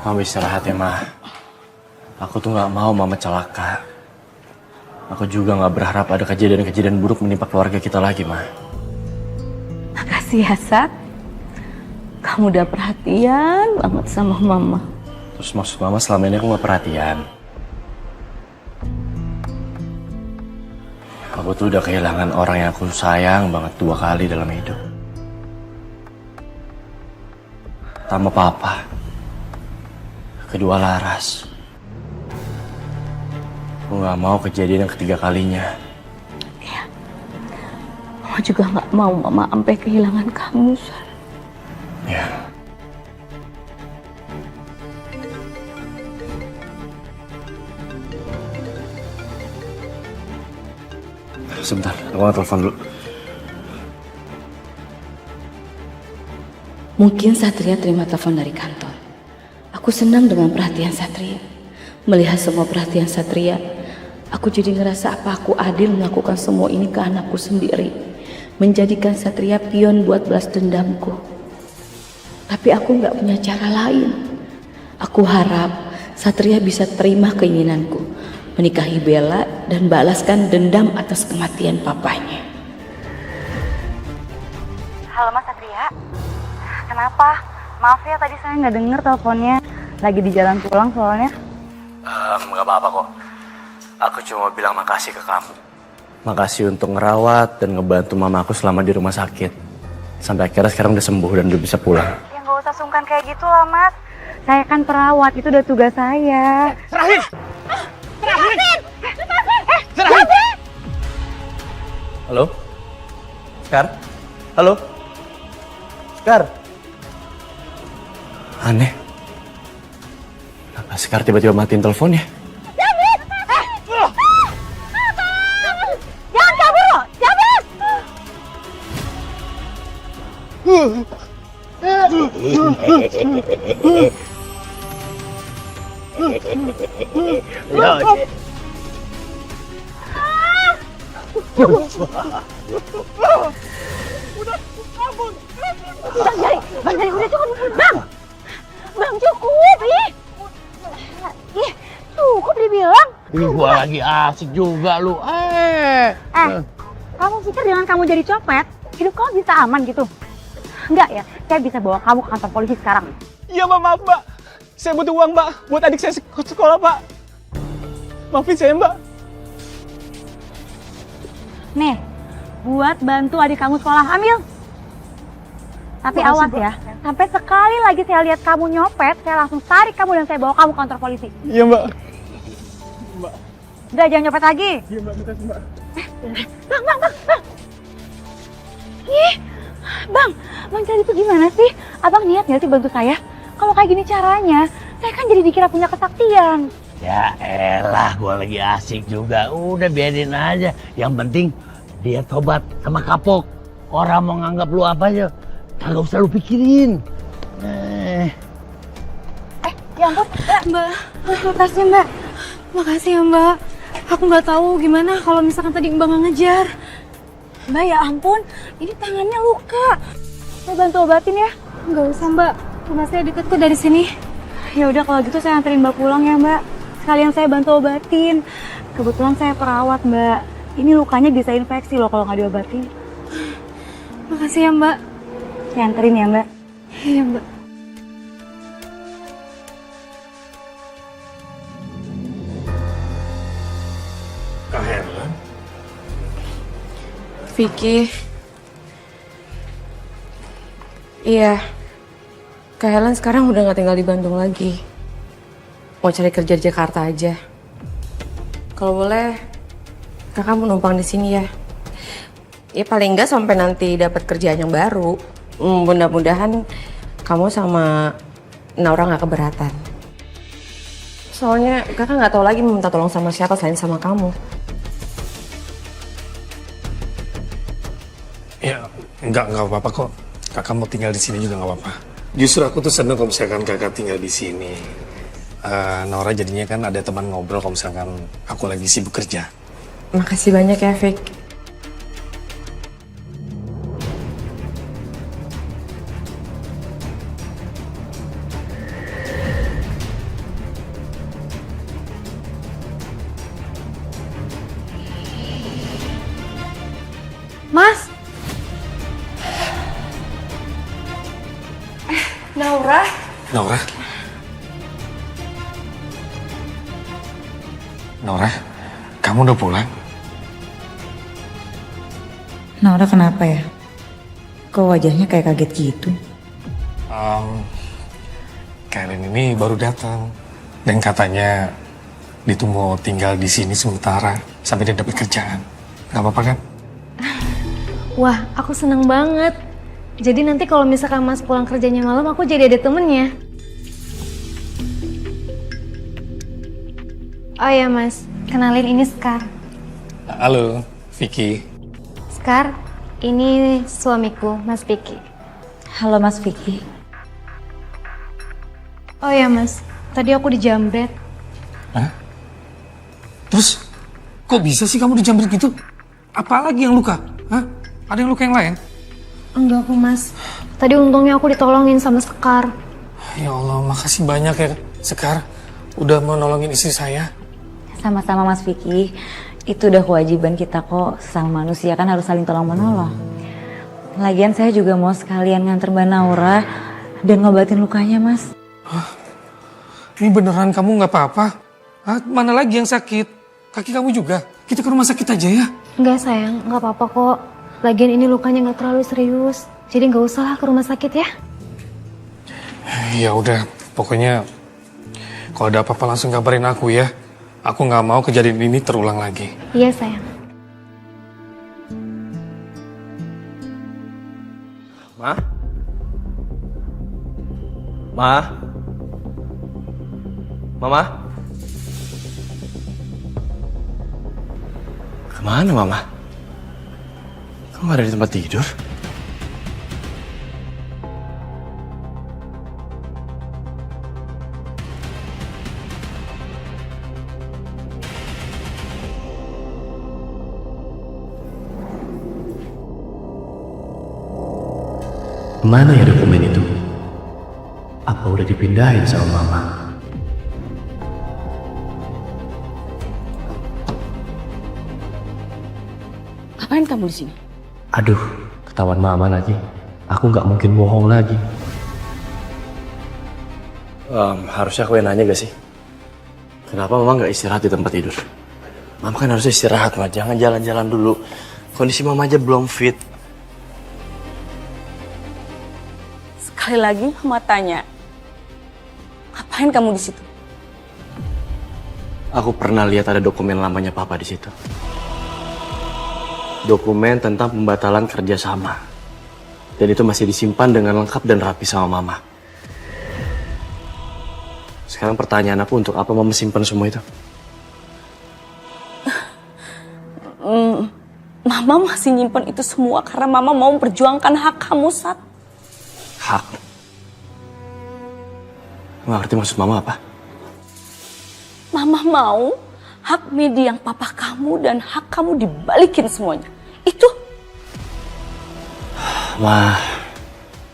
Mama istirahat ya, Ma. Aku tuh gak mau Mama celaka. Aku juga gak berharap ada kejadian-kejadian buruk menimpa keluarga kita lagi, Ma. Makasih ya, Sat. Kamu udah perhatian banget sama Mama. Terus maksud Mama selama ini aku gak perhatian? Aku tuh udah kehilangan orang yang aku sayang banget 2 kali dalam hidup. Pertama Papa. Kedua Laras. Aku gak mau kejadian yang ketiga kalinya. Iya. Mama juga gak mau Mama sampai kehilangan kamu, Sat. Ya. Sebentar, aku mau telepon dulu. Mungkin Satria terima telepon dari kantor. Aku senang dengan perhatian Satria. Melihat semua perhatian Satria, aku jadi ngerasa apa aku adil melakukan semua ini ke anakku sendiri. Menjadikan Satria pion buat balas dendamku. Tapi aku gak punya cara lain. Aku harap Satria bisa terima keinginanku. Menikahi Bella dan balaskan dendam atas kematian papanya. Halo Mas Satria, kenapa? Maaf ya tadi saya nggak dengar teleponnya. Lagi di jalan pulang soalnya. Nggak apa-apa kok. Aku cuma bilang makasih ke kamu. Makasih untuk ngerawat dan ngebantu mama aku selama di rumah sakit. Sampai akhirnya sekarang udah sembuh dan udah bisa pulang. Ya nggak usah sungkan kayak gitu lah Mas. Saya kan perawat, itu udah tugas saya. Serahin! Serahin! Halo? Sekar? Halo? Sekar? Aneh. Kenapa Sekar tiba-tiba matiin teleponnya? Jangan kabur loh, David! Bang Jali, udah cukup, Bang! Bang cukup, ih! Ih, cukup dibilang. Ih, gua lagi asik juga lu. Kamu pikir dengan kamu jadi copet, hidup kamu bisa aman gitu? Enggak ya, saya bisa bawa kamu ke kantor polisi sekarang. Iya, Mbak, maaf, Mbak. Saya butuh uang, Mbak, buat adik saya sekolah, Pak. Maafin saya, Mbak. Nih, buat bantu adik kamu sekolah, ambil. Tapi Makasih, awas Mbak. ya, sampai sekali lagi saya lihat kamu nyopet, saya langsung tarik kamu dan saya bawa kamu ke kantor polisi. Iya, Mbak. Udah, jangan nyopet lagi. Iya, Mbak, makasih, Mbak. Bang. Ih, Bang Jali itu gimana sih? Abang niat nggak sih bantu saya? Kalau kayak gini caranya, saya kan jadi dikira punya kesaktian. Ya elah, gua lagi asik juga. Udah biarin aja. Yang penting dia tobat sama kapok. Orang mau nganggap lu apa aja, kagak usah lu pikirin. Ya ampun, Mbak, makasih Mbak. Makasih ya Mbak. Aku nggak tahu gimana kalau misalkan tadi Mbak nggak ngejar. Mbak ya ampun, ini tangannya luka. saya bantu obatin ya. Nggak usah Mbak, rumah saya deket kok dari sini. Ya udah kalau gitu saya anterin Mbak pulang ya Mbak. Sekalian saya bantu obatin. Kebetulan saya perawat Mbak. Ini lukanya bisa infeksi loh kalau nggak diobatin. Makasih ya Mbak. Saya anterin ya Mbak. Iya Mbak. Kak Herlan? Vicky. Iya. Kak Helen sekarang udah gak tinggal di Bandung lagi. Mau cari kerja di Jakarta aja. Kalau boleh, kakak mau numpang di sini ya. Ya paling enggak sampai nanti dapat kerjaan yang baru. Mudah-mudahan kamu sama Naura gak keberatan. Soalnya kakak gak tahu lagi minta tolong sama siapa selain sama kamu. Ya, enggak apa-apa kok. Kakak mau tinggal di sini juga nggak apa-apa. Justru aku tuh seneng kalau misalkan kakak tinggal di sini. Nora jadinya kan ada teman ngobrol kalau misalkan aku lagi sibuk kerja. Makasih banyak ya, Vic. Naura? Nora? Nora, kamu udah pulang? Naura kenapa ya? Kok wajahnya kayak kaget gitu? Kalian ini baru datang dan katanya dia tuh mau tinggal di sini sementara sampai dia dapat kerjaan. Gak apa-apa kan? Wah, aku seneng banget. Jadi nanti kalau misalkan Mas pulang kerjanya malam, aku jadi ada temennya. Oh ya Mas, kenalin ini Skar. Halo, Vicky. Skar, ini suamiku, Mas Vicky. Halo Mas Vicky. Oh ya Mas, tadi aku dijambret. Hah? Terus, kok bisa sih kamu dijambret gitu? Apalagi yang luka? Hah? Ada yang luka yang lain? Enggak kok Mas, tadi untungnya aku ditolongin sama Skar. Ya Allah, makasih banyak ya Sekar. Udah mau nolongin istri saya. Sama-sama Mas Vicky. Itu udah kewajiban kita kok. Sesama manusia kan harus saling tolong-menolong. Lagian saya juga mau sekalian nganter Mbak Naura dan ngobatin lukanya Mas. Hah? Ini beneran kamu nggak apa-apa? Hah? Mana lagi yang sakit? Kaki kamu juga? Kita ke rumah sakit aja ya? Enggak sayang, enggak apa-apa kok. Lagian ini lukanya nggak terlalu serius. Jadi nggak usah lah ke rumah sakit ya. Ya udah, pokoknya kalau ada apa-apa langsung kabarin aku ya. Aku nggak mau kejadian ini terulang lagi. Iya sayang. Ma? Ma? Mama? Kemana Mama? Kamu nggak ada di tempat tidur? Mana ya dokumen itu? Apa udah dipindahin sama Mama? Ngapain kamu di sini? Aduh, ketahuan Mama lagi. Aku nggak mungkin bohong lagi. Harusnya aku yang nanya gak sih? Kenapa Mama nggak istirahat di tempat tidur? Mama kan harusnya istirahat, Ma. Jangan jalan-jalan dulu. Kondisi Mama aja belum fit. Sekali lagi Mama tanya, ngapain kamu di situ? Aku pernah lihat ada dokumen lamanya Papa di situ. Dokumen tentang pembatalan kerjasama. Dan itu masih disimpan dengan lengkap dan rapi sama Mama. Sekarang pertanyaan aku, untuk apa Mama simpan semua itu? Mama masih nyimpan itu semua karena Mama mau memperjuangkan hak kamu, Sat. Hak? Nggak ngerti maksud Mama apa? Mama mau hak Medi yang papa kamu dan hak kamu dibalikin semuanya. Itu. Wah,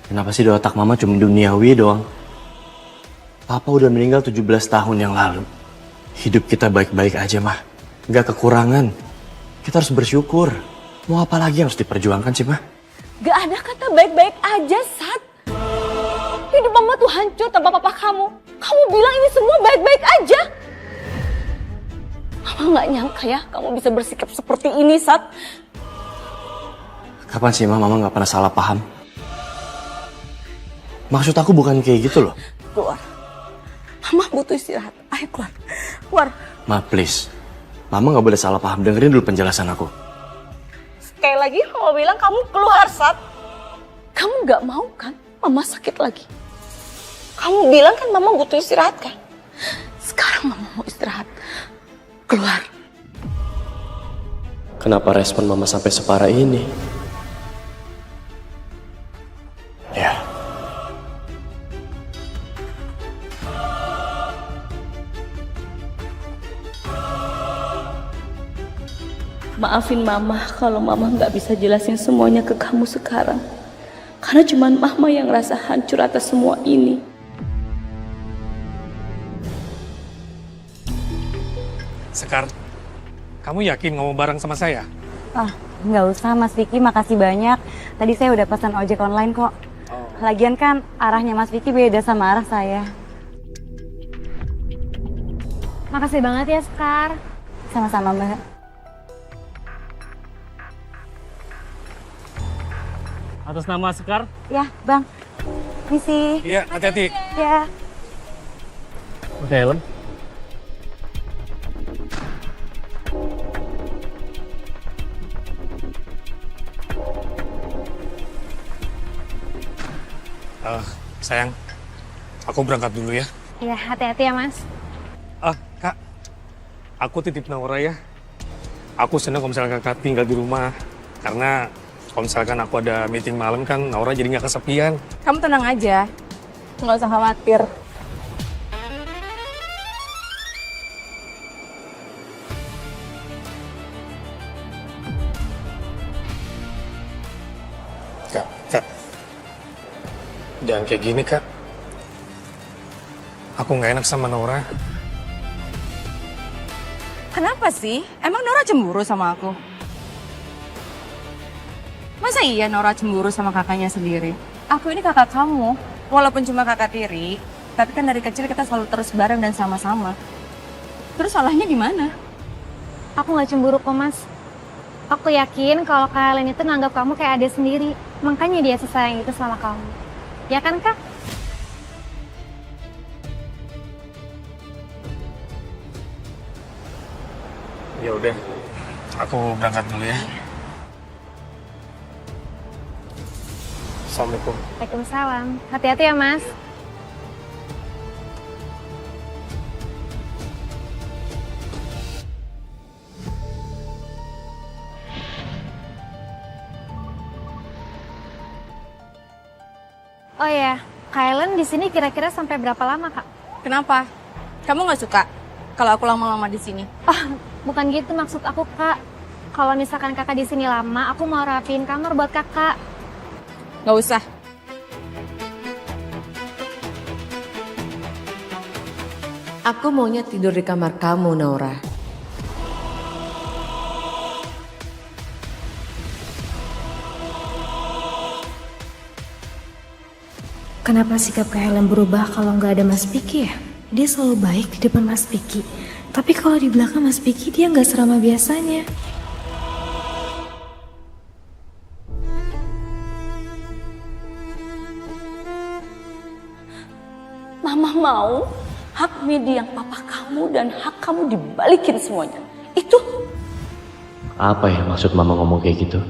kenapa sih di otak Mama cuma duniawi doang? Papa udah meninggal 17 tahun yang lalu. Hidup kita baik-baik aja, Mah. Nggak kekurangan. Kita harus bersyukur. Mau apa lagi yang harus diperjuangkan sih, Mah? Gak ada kata baik-baik aja, Sat. Hidup Mama tuh hancur tanpa papa kamu. Kamu bilang ini semua baik-baik aja. Mama gak nyangka ya kamu bisa bersikap seperti ini, Sat. Kapan sih, Mama nggak pernah salah paham? Maksud aku bukan kayak gitu loh. Keluar. Mama butuh istirahat. Ayo keluar. Keluar. Ma, please. Mama nggak boleh salah paham. Dengerin dulu penjelasan aku. Sekali lagi Mama bilang kamu keluar, Sat. Kamu gak mau kan Mama sakit lagi? Kamu bilang kan Mama butuh istirahat kan? Sekarang Mama mau istirahat. Keluar. Kenapa respon Mama sampai separah ini? Ya. Maafin Mama kalau Mama nggak bisa jelasin semuanya ke kamu sekarang. Karena cuman Mama yang rasa hancur atas semua ini. Sekar, kamu yakin ngomong bareng sama saya? Ah, nggak usah Mas Vicky, makasih banyak. Tadi saya udah pesan ojek online kok. Lagian kan arahnya Mas Vicky beda sama arah saya. Makasih banget ya, Sekar. Sama-sama Mbak. Atas nama Sekar. Ya Bang, misi. Iya, hati-hati. Ya. Udah helm. Sayang, aku berangkat dulu ya. Iya, hati-hati ya, Mas. Kak, aku titip Naura ya. Aku senang kalau misalkan kakak tinggal di rumah. Karena kalau misalkan aku ada meeting malam kan, Naura jadi nggak kesepian. Kamu tenang aja. Nggak usah khawatir. Kak. Jangan kayak gini, Kak. Aku nggak enak sama Naura. Kenapa sih? Emang Nora cemburu sama aku? Masa iya Nora cemburu sama kakaknya sendiri? Aku ini kakak kamu. Walaupun cuma kakak tiri, tapi kan dari kecil kita selalu terus bareng dan sama-sama. Terus salahnya di mana? Aku nggak cemburu kok, Mas. Aku yakin kalau kalian itu nganggap kamu kayak adik sendiri. Makanya dia sesayang itu sama kamu. Ya kan, Kak? Ya udah, aku berangkat dulu ya. Assalamualaikum. Waalaikumsalam. Hati-hati ya, Mas. Oh ya, Kailan di sini kira-kira sampai berapa lama, Kak? Kenapa? Kamu nggak suka kalau aku lama-lama di sini? Bukan gitu maksud aku, Kak. Kalau misalkan Kakak di sini lama, aku mau rapiin kamar buat Kakak. Nggak usah. Aku maunya tidur di kamar kamu, Naura. Kenapa sikap Kak Helen berubah kalau nggak ada Mas Vicky ya? Dia selalu baik di depan Mas Vicky. Tapi kalau di belakang Mas Vicky dia nggak seramah biasanya. Mama mau hak Midi yang papa kamu dan hak kamu dibalikin semuanya. Itu. Apa ya maksud mama ngomong kayak gitu?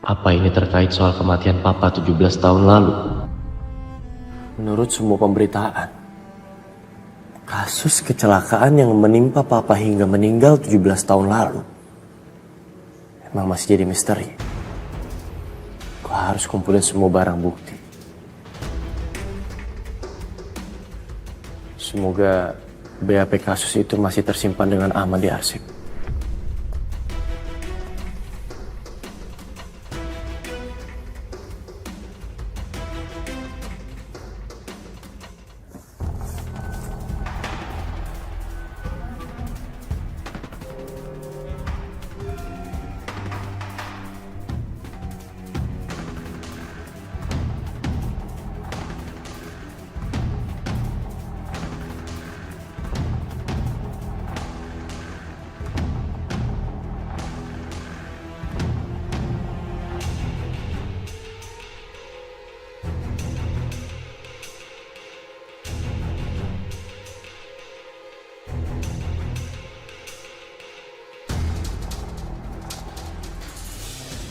Apa ini terkait soal kematian papa 17 tahun lalu? Menurut semua pemberitaan, kasus kecelakaan yang menimpa papa hingga meninggal 17 tahun lalu emang masih jadi misteri. Gua harus kumpulin semua barang bukti. Semoga BAP kasus itu masih tersimpan dengan aman di arsip.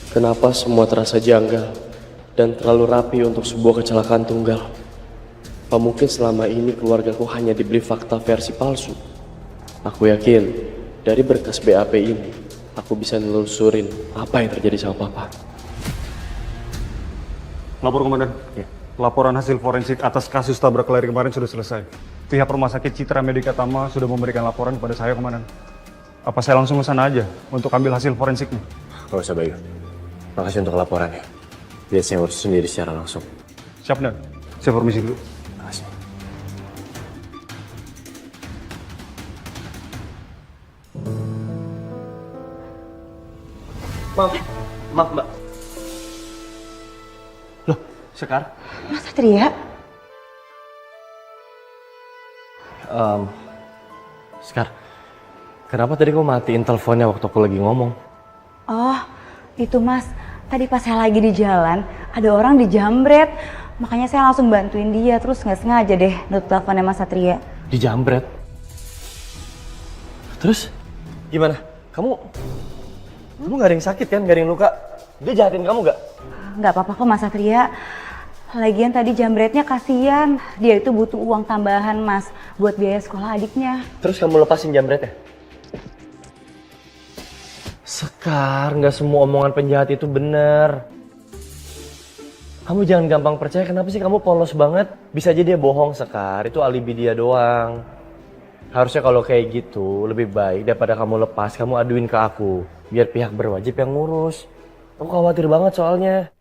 Kenapa semua terasa janggal dan terlalu rapi untuk sebuah kecelakaan tunggal? Apa mungkin selama ini keluargaku hanya dibeli fakta versi palsu? Aku yakin dari berkas BAP ini, aku bisa nelusurin apa yang terjadi sama papa. Lapor Komandan. Ya. Laporan hasil forensik atas kasus tabrak lari kemarin sudah selesai. Pihak Rumah Sakit Citra Medika Tama sudah memberikan laporan kepada saya, Komandan. Apa saya langsung ke sana aja untuk ambil hasil forensiknya? Gak usah, Bayu. Makasih untuk laporannya. Biar saya urus sendiri secara langsung. Siap, Dan. Saya permisi dulu. Makasih. Maaf, Mbak. Loh, Sekar? Mas Satria? Sekar, kenapa tadi kau matiin teleponnya waktu aku lagi ngomong? Oh, itu Mas. Tadi pas saya lagi di jalan, ada orang dijambret. Makanya saya langsung bantuin dia, terus nggak sengaja deh nutup teleponnya Mas Satria. Dijambret? Terus gimana? Kamu gak ada yang sakit kan? Gak ada yang luka? Dia jahatin kamu gak? Nggak apa-apa kok Mas Satria. Lagian tadi jambretnya kasihan. Dia itu butuh uang tambahan Mas buat biaya sekolah adiknya. Terus kamu lepasin jambretnya? Sekar, gak semua omongan penjahat itu bener. Kamu jangan gampang percaya, kenapa sih kamu polos banget? Bisa aja dia bohong, Sekar. Itu alibi dia doang. Harusnya kalau kayak gitu, lebih baik daripada kamu lepas, kamu aduin ke aku. Biar pihak berwajib yang ngurus. Aku khawatir banget soalnya.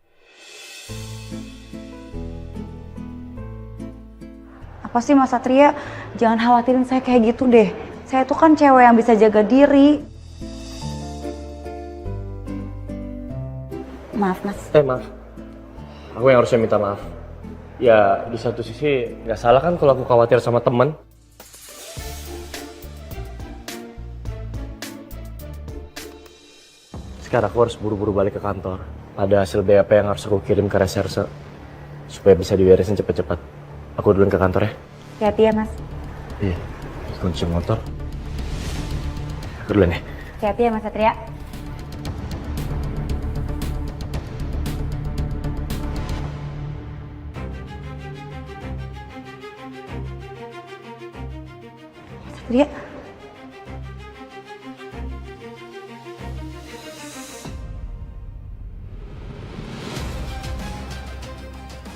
Apa sih Mas Satria? Jangan khawatirin saya kayak gitu deh. Saya tuh kan cewek yang bisa jaga diri. Maaf Mas. Maaf. Aku yang harusnya minta maaf. Ya di satu sisi nggak salah kan kalau aku khawatir sama temen. Sekarang aku harus buru-buru balik ke kantor. Ada hasil BAP yang harus aku kirim ke reserse. Supaya bisa diberesin cepet-cepet. Aku duluan ke kantor ya. Hati-hati ya Mas. Iya, kunci motor. Aku duluan ya. Hati-hati ya Mas Satria. Mas Satria.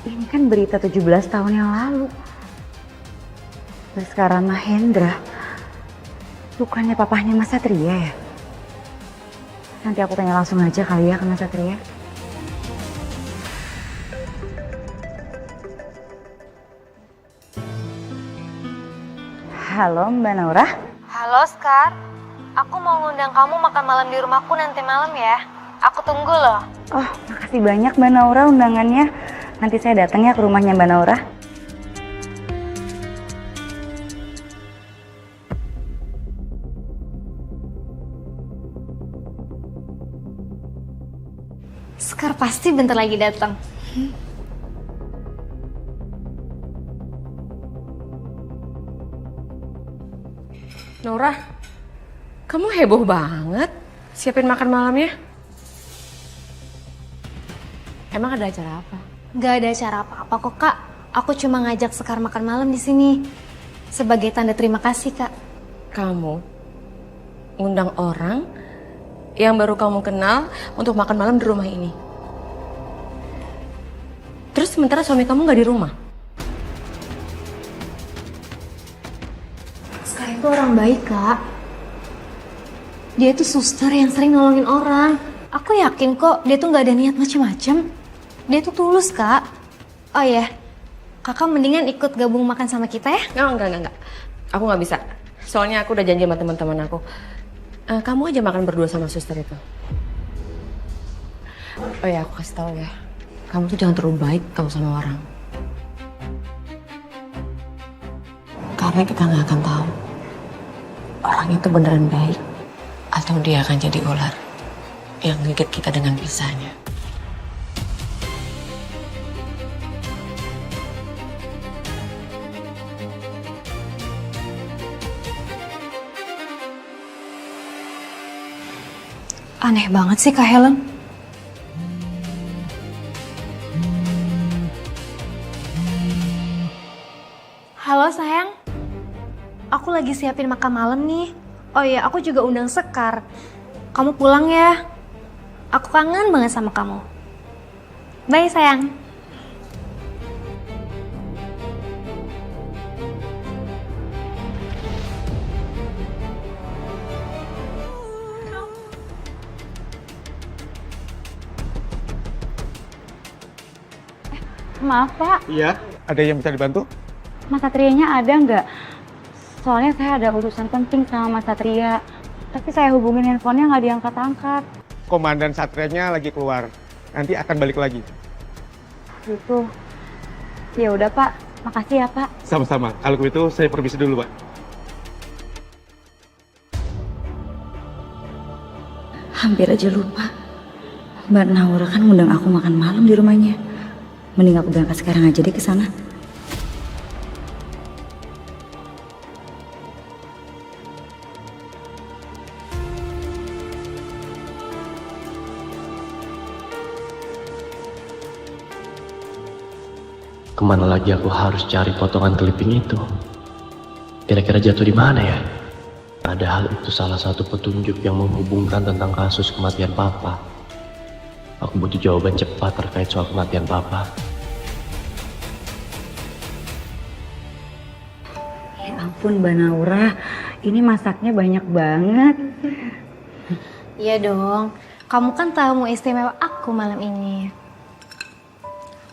Ini kan berita 17 tahun yang lalu. Sekarang Mahendra. Bukannya papahnya Mas Satria ya? Nanti aku tanya langsung aja kali ya ke Mas Satria. Halo Mbak Naura. Halo Skar, aku mau ngundang kamu makan malam di rumahku nanti malam ya. Aku tunggu loh. Oh, makasih banyak Mbak Naura undangannya. Nanti saya datang ya ke rumahnya Mbak Naura. Skar pasti bentar lagi datang. Naura, kamu heboh banget siapin makan malamnya. Emang ada acara apa? Gak ada acara apa-apa kok Kak. Aku cuma ngajak Sekar makan malam di sini sebagai tanda terima kasih Kak. Kamu ngundang orang yang baru kamu kenal untuk makan malam di rumah ini. Terus sementara suami kamu nggak di rumah? Sekar itu orang baik Kak. Dia itu suster yang sering nolongin orang. Aku yakin kok dia tuh nggak ada niat macem-macem. Dia tuh tulus Kak. Oh ya, Kakak mendingan ikut gabung makan sama kita ya? Enggak. Aku nggak bisa. Soalnya aku udah janji sama teman-teman aku. Kamu aja makan berdua sama suster itu. Oh ya, aku kasih tahu ya. Kamu tuh jangan terlalu baik kalau sama orang. Karena kita nggak akan tahu orang itu beneran baik atau dia akan jadi ular yang ngigit kita dengan bisanya. Aneh banget sih Kak Helen. Halo sayang, aku lagi siapin makan malam nih. Oh iya, aku juga undang Sekar. Kamu pulang ya. Aku kangen banget sama kamu. Bye sayang. Maaf Pak, Iya, ada yang bisa dibantu? Mas Satrianya ada nggak? Soalnya saya ada urusan penting sama Mas Satria. Tapi saya hubungin handphonenya nggak diangkat-angkat. Komandan Satrianya lagi keluar. Nanti akan balik lagi. Gitu. Ya udah Pak, makasih ya Pak. Sama-sama. Kalau begitu saya permisi dulu, Pak. Hampir aja lupa. Mbak Naura kan ngundang aku makan malam di rumahnya. Mending aku berangkat sekarang aja deh ke sana. Kemana lagi aku harus cari potongan clipping itu? Kira-kira jatuh di mana ya? Padahal itu salah satu petunjuk yang menghubungkan tentang kasus kematian Papa. Aku butuh jawaban cepat terkait soal kematian Papa. Ya ampun Mbak Naura, ini masaknya banyak banget. Iya dong, kamu kan tamu istimewa aku malam ini.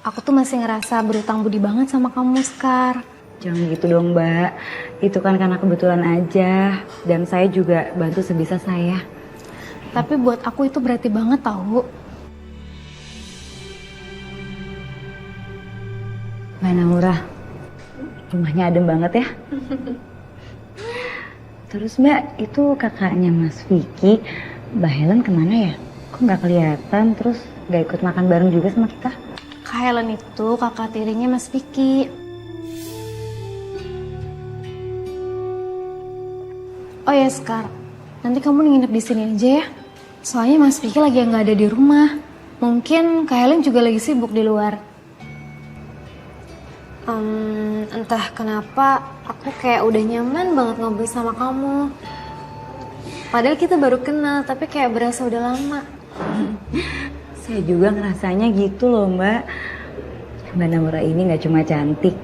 Aku tuh masih ngerasa berutang budi banget sama kamu, Sekar. Jangan gitu dong Mbak, itu kan karena kebetulan aja. Dan saya juga bantu sebisa saya. Tapi buat aku itu berarti banget tahu. Mbak Naura, rumahnya adem banget ya. Terus Mbak, itu kakaknya Mas Vicky, Mbak Helen kemana ya? Kok nggak kelihatan, terus nggak ikut makan bareng juga sama kita? Kak Helen itu kakak tirinya Mas Vicky. Oh ya Sekar, nanti kamu nginep di sini aja ya. Soalnya Mas Vicky lagi nggak ada di rumah. Mungkin Kak Helen juga lagi sibuk di luar. Entah kenapa aku kayak udah nyaman banget ngobrol sama kamu. Padahal kita baru kenal, tapi kayak berasa udah lama. Saya juga ngerasanya gitu loh Mbak. Mbak Naura ini gak cuma cantik,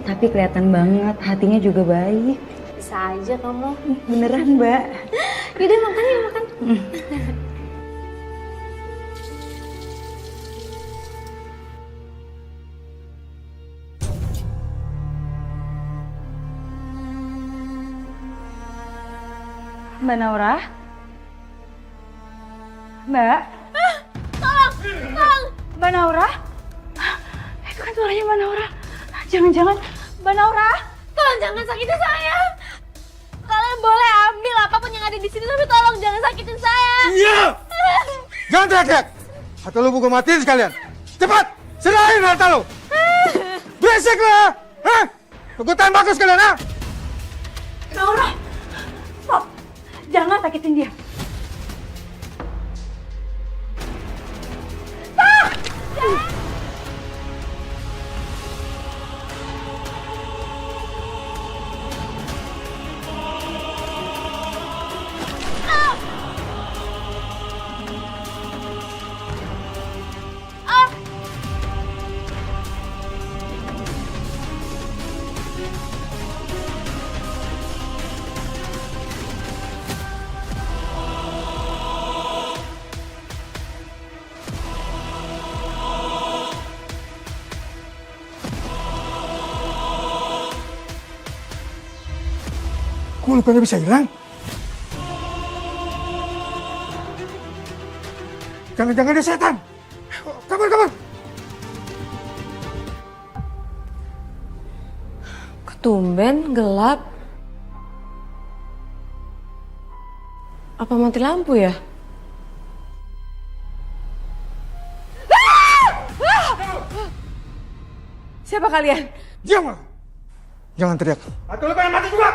tapi kelihatan banget hatinya juga baik. Bisa aja kamu. Beneran Mbak. Yaudah makan ya, makan. Mbak Naura? Mbak? Tolong! Mbak Naura? Itu kan suaranya Mbak Naura. Jangan-jangan Mbak Naura? Tolong jangan sakitin saya. Kalian boleh ambil apapun yang ada di sini, tapi tolong jangan sakitin saya. Iya! Jangan teriak-teriak! Atau lu gue matiin sekalian. Cepat! Serahin harta lu! Beresik lu ya! Hah? Tunggu bagus kalian, ha? Naura! Stop! Jangan sakitin dia. Kok lukanya bisa hilang? Jangan-jangan dia setan. Kabur. Ketumben, gelap. Apa mati lampu ya? Siapa kalian? Diam! Jangan teriak. Atau lu pengen mati juga?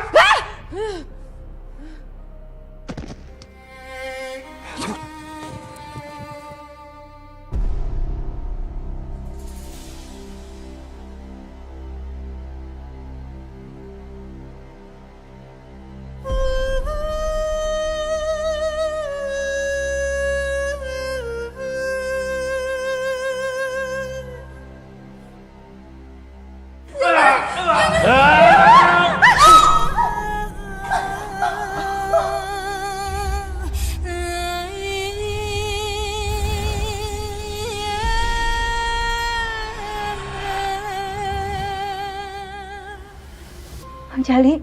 Bang Jali?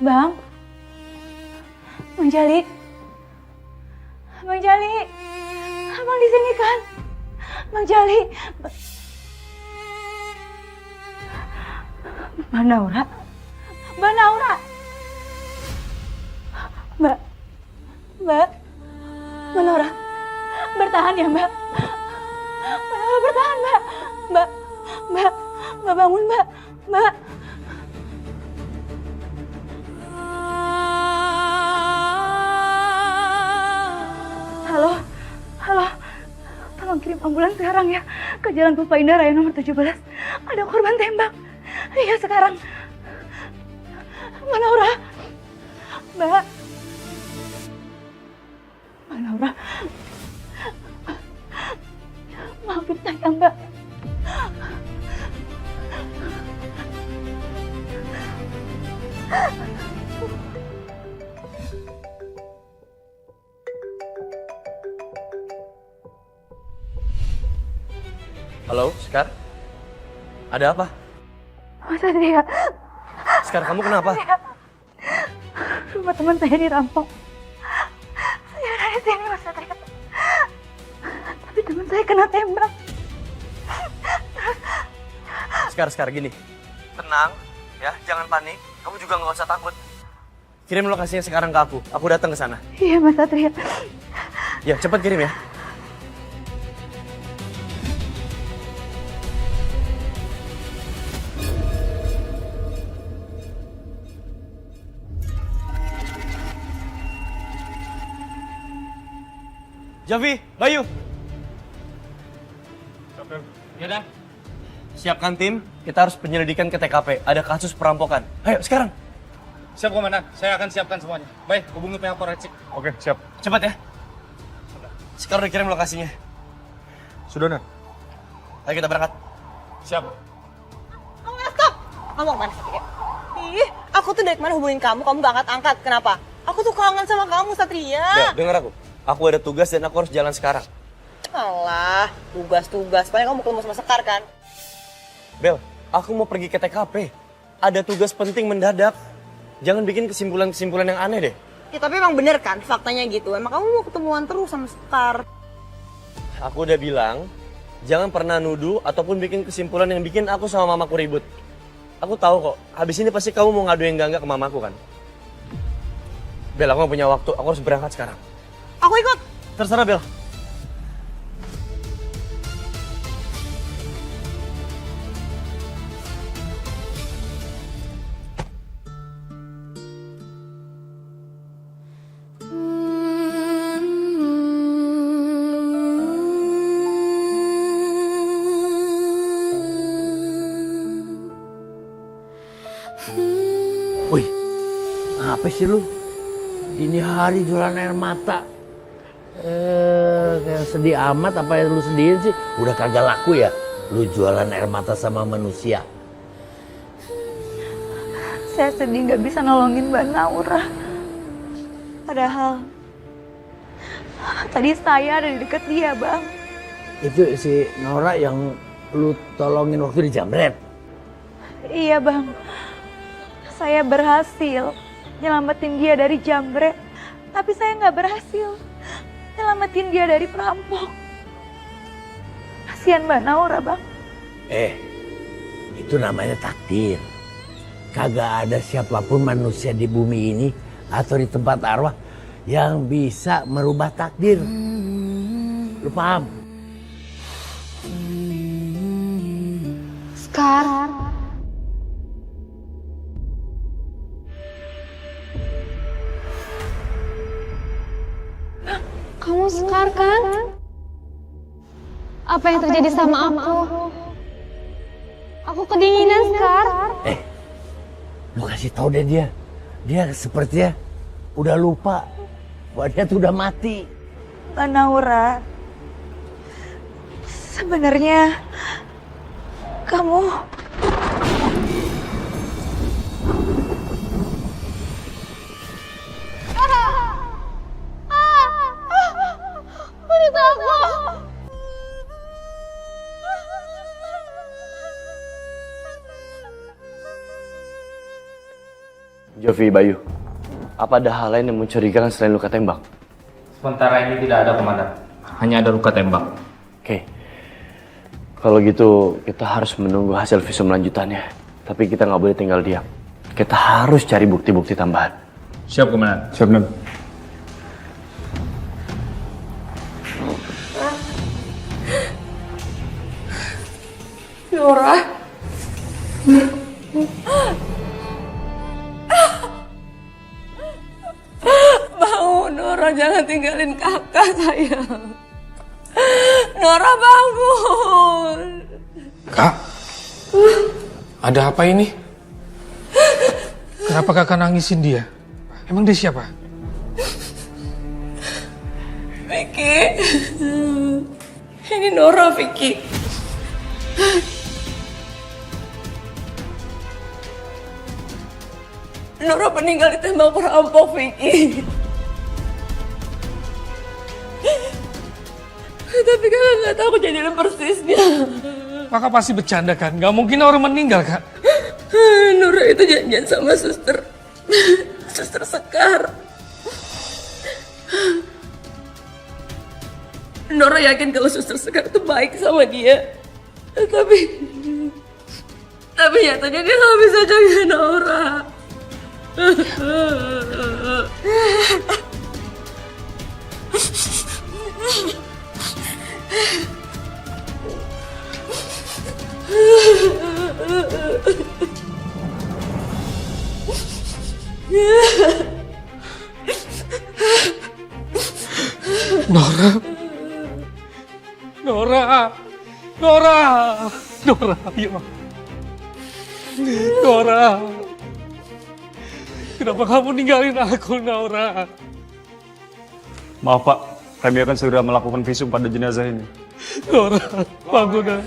Bang? Bang Jali? Bang Jali? Abang di sini kan? Bang Jali? Mbak Naura? Mbak Naura? Mbak? Mbak Naura? Bertahan ya, Mbak? Mbak Naura bertahan, Mbak? Mbak bangun, Mbak? Mbak? Halo, tolong kirim ambulans sekarang ya ke Jalan Pupa Indah Raya nomor 17. Ada korban tembak. Iya sekarang. Mbak Naura? Mbak Naura? Maafin saya, Mbak. Halo, Sekar? Ada apa? Mas Satria. Sekar, kamu kenapa? Rumah teman saya dirampok. Saya ada di sini, Mas Satria. Tapi teman saya kena tembak. Sekar, gini. Tenang, ya, jangan panik. Kamu juga nggak usah takut. Kirim lokasinya sekarang ke aku. Aku datang ke sana. Iya, Mas Satria. Ya, cepat kirim ya. Javi, Bayu. Ya dah. Siapkan tim, kita harus penyelidikan ke TKP. Ada kasus perampokan. Ayo, sekarang. Siap, Komandan. Saya akan siapkan semuanya. Baik, hubungi pihak forensik. Oke, siap. Cepat ya. Sekarang udah kirim lokasinya. Sudah, Nan. Ayo kita berangkat. Siap. Stop! Kamu kemana Satria? Ih, aku tuh dari kemarin hubungin kamu gak angkat-angkat. Kenapa? Aku tuh kangen sama kamu, Satria. Bel, denger aku. Aku ada tugas dan aku harus jalan sekarang. Alah, tugas-tugas. Paling kamu ketemu sama Sekar kan? Bel, aku mau pergi ke TKP. Ada tugas penting mendadak. Jangan bikin kesimpulan-kesimpulan yang aneh deh. Ya tapi emang bener kan faktanya gitu. Emang kamu mau ketemuan terus sama Sekar. Aku udah bilang, jangan pernah nuduh ataupun bikin kesimpulan yang bikin aku sama mamaku ribut. Aku tahu kok, habis ini pasti kamu mau ngadu yang enggak ke mamaku kan? Bel, aku gak punya waktu. Aku harus berangkat sekarang. Aku ikut. Terserah, Bel. Wih, apa sih lu? Ini hari jualan air mata. Kayak sedih amat apa yang lu sedihin sih? Udah kagak laku ya? Lu jualan air mata sama manusia. Saya sedih gak bisa nolongin Mbak Naura. Padahal tadi saya ada di dekat dia, Bang. Itu si Nora yang lu tolongin waktu di Jambret? Iya, Bang. Saya berhasil nyelamatin dia dari Jambret. Tapi saya nggak berhasil nyelamatin dia dari perampok. Kasihan Mbak Naura, Bang. Itu namanya takdir. Kagak ada siapapun manusia di bumi ini atau di tempat arwah yang bisa merubah takdir. Lu paham? Sekar. Kamu Sekar kan? Apa yang terjadi sama aku? Aku kedinginan, Sekar. Lu kasih tau deh dia. Dia sepertinya udah lupa bahwa dia tuh udah mati. Mbak Naura, sebenarnya kamu... Wanita aku. Jovi, Bayu, apa ada hal lain yang mencurigakan selain luka tembak? Sementara ini tidak ada, Komandan. Hanya ada luka tembak. Oke. Kalau gitu, kita harus menunggu hasil visum lanjutannya. Tapi kita nggak boleh tinggal diam. Kita harus cari bukti-bukti tambahan. Siap, Komandan. Siap, Dan. Nora. Bangun, Nora, jangan tinggalin kakak, sayang. Nora, bangun. Kak, ada apa ini? Kenapa kakak nangisin dia? Emang dia siapa? Vicky. Ini Nora, Vicky. Nora meninggal ditembak perampok, Vicky. Tapi kakak nggak tahu kejadian persisnya. Kakak pasti bercanda kan? Gak mungkin orang meninggal, Kak. Nora itu janjian sama suster Sekar. Nora yakin kalau suster Sekar itu baik sama dia. Tapi nyatanya dia nggak bisa jaga Nora. Nora, ya. Nora. Kenapa kamu ninggalin aku, Nora? Maaf Pak, kami akan segera melakukan visum pada jenazah ini. Nora, bangun.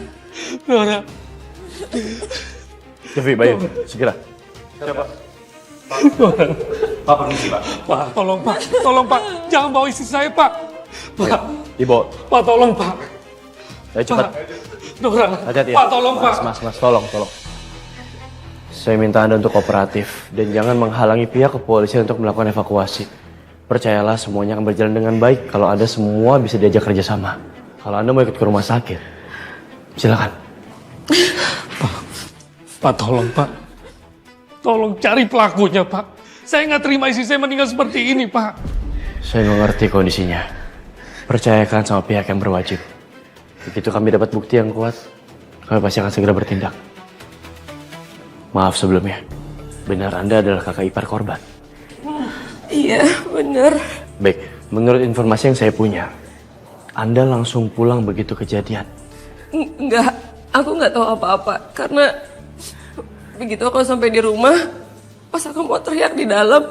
Nora. Devi, Bayu, segera. Siapa? Pak, permisi, Pak. Pak, tolong Pak. Jangan bawa istri saya, Pak. Pak, Dibawa. Pak, tolong Pak. Ayo cepat. Nora, Hati-hati ya. Pak, tolong Pak. Mas, tolong. Saya minta Anda untuk kooperatif dan jangan menghalangi pihak kepolisian untuk melakukan evakuasi. Percayalah semuanya akan berjalan dengan baik kalau Anda semua bisa diajak kerjasama. Kalau Anda mau ikut ke rumah sakit, silakan. Pak, tolong Pak. Tolong cari pelakunya, Pak. Saya nggak terima istri saya meninggal seperti ini, Pak. Saya mengerti kondisinya. Percayakan sama pihak yang berwajib. Begitu kami dapat bukti yang kuat, kami pasti akan segera bertindak. Maaf sebelumnya. Benar Anda adalah kakak ipar korban? Iya, bener. Baik, menurut informasi yang saya punya, Anda langsung pulang begitu kejadian. Enggak, aku nggak tahu apa-apa. Karena begitu aku sampai di rumah, pas aku mau teriak di dalam,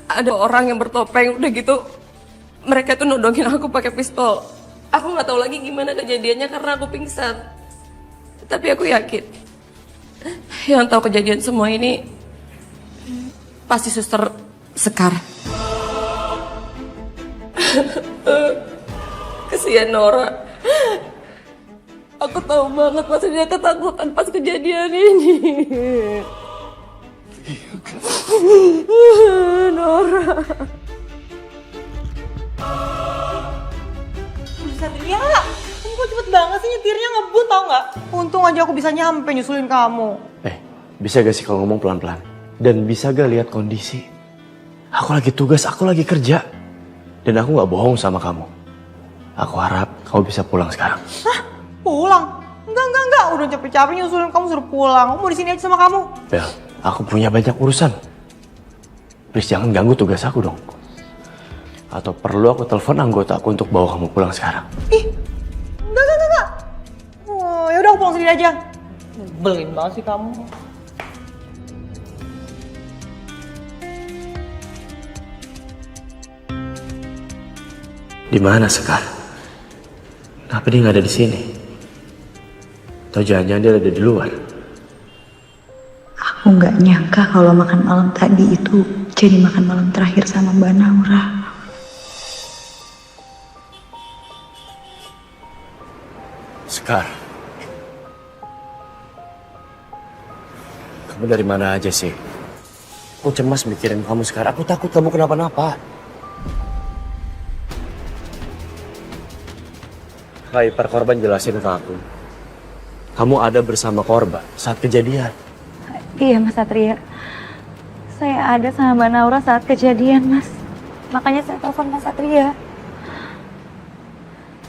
ada orang yang bertopeng. Udah gitu, mereka tuh nodongin aku pakai pistol. Aku nggak tahu lagi gimana kejadiannya karena aku pingsan. Tapi aku yakin yang tahu kejadian semua ini pasti suster Sekar. Kesian Nora. Aku tahu banget pasti dia ketakutan pas kejadian ini. Nora. Satria, kamu kok cepet banget sih nyetirnya, ngebut tau nggak? Untung aja aku bisa nyampe nyusulin kamu. Bisa gak sih kalau ngomong pelan-pelan? Dan bisa gak lihat kondisi? Aku lagi tugas, aku lagi kerja. Dan aku gak bohong sama kamu. Aku harap kamu bisa pulang sekarang. Hah? Pulang? Enggak. Udah capek-capek nyusulin kamu suruh pulang. Aku mau di sini aja sama kamu. Bel, aku punya banyak urusan. Please jangan ganggu tugas aku dong. Atau perlu aku telepon anggota aku untuk bawa kamu pulang sekarang? Enggak. Oh, yaudah aku pulang sendiri aja. Belin banget sih kamu. Di mana Sekar? Kenapa dia nggak ada di sini? Atau jangan-jangan dia ada di luar? Aku nggak nyangka kalau makan malam tadi itu jadi makan malam terakhir sama Mbak Naura. Sekar, kamu dari mana aja sih? Aku cemas mikirin kamu sekarang. Aku takut kamu kenapa-napa. Kak ipar korban jelasin ke aku. kamu ada bersama korban saat kejadian. Iya Mas Satria, saya ada sama Mbak Naura saat kejadian Mas. Makanya saya telepon Mas Satria.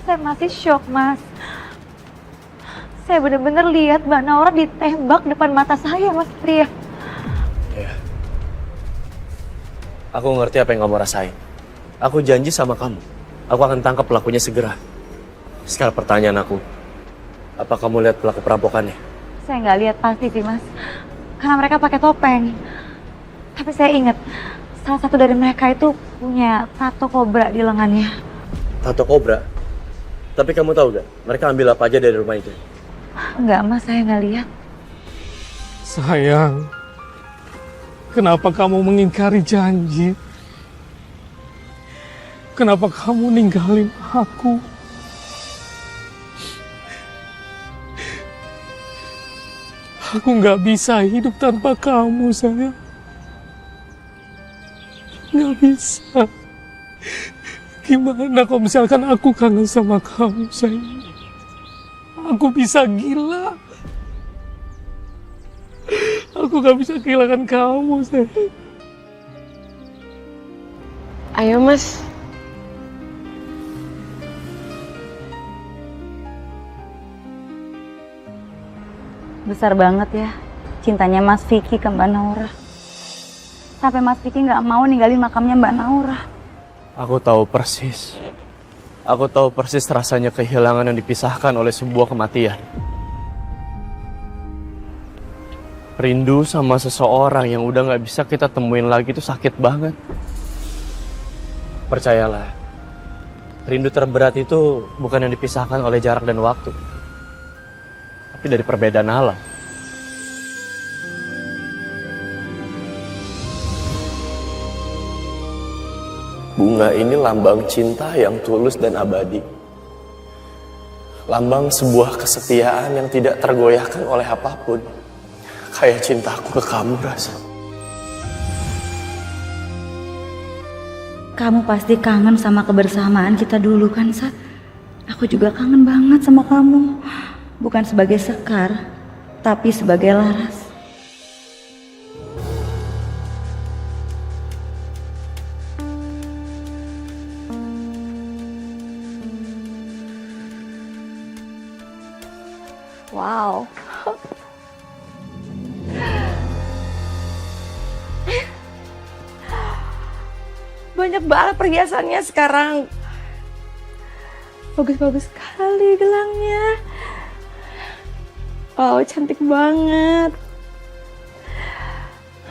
Saya masih shock Mas. Saya benar-benar lihat Mbak Naura ditembak depan mata saya Mas Satria. Ya. Aku ngerti apa yang kamu rasain. Aku janji sama kamu, aku akan tangkap pelakunya segera. Sekarang pertanyaan aku, apa kamu lihat pelaku perampokannya? Saya nggak lihat pasti sih Mas, karena mereka pakai topeng. Tapi saya ingat, salah satu dari mereka itu punya tato kobra di lengannya. Tato kobra? Tapi kamu tahu gak, mereka ambil apa aja dari rumah itu? Enggak Mas, saya nggak lihat. Sayang, kenapa kamu mengingkari janji? Kenapa kamu ninggalin aku? Aku nggak bisa hidup tanpa kamu, sayang. Nggak bisa. Gimana kalau misalkan aku kangen sama kamu, sayang? Aku bisa gila. Aku nggak bisa kehilangan kamu, sayang. Ayo Mas. Besar banget ya cintanya Mas Vicky ke Mbak Naura. Sampai Mas Vicky nggak mau ninggalin makamnya Mbak Naura. Aku tahu persis. Aku tahu persis rasanya kehilangan yang dipisahkan oleh sebuah kematian. Rindu sama seseorang yang udah nggak bisa kita temuin lagi itu sakit banget. Percayalah, rindu terberat itu bukan yang dipisahkan oleh jarak dan waktu, tapi dari perbedaan alam. Bunga ini lambang cinta yang tulus dan abadi. Lambang sebuah kesetiaan yang tidak tergoyahkan oleh apapun. Kayak cintaku ke kamu, Ras. Kamu pasti kangen sama kebersamaan kita dulu kan, Sat? Aku juga kangen banget sama kamu. Bukan sebagai Sekar, tapi sebagai Laras. Wow. Banyak banget perhiasannya sekarang. Bagus-bagus sekali gelangnya. Wow, cantik banget.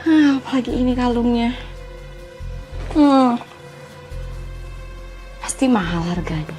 Apalagi ini kalungnya. Pasti mahal harganya.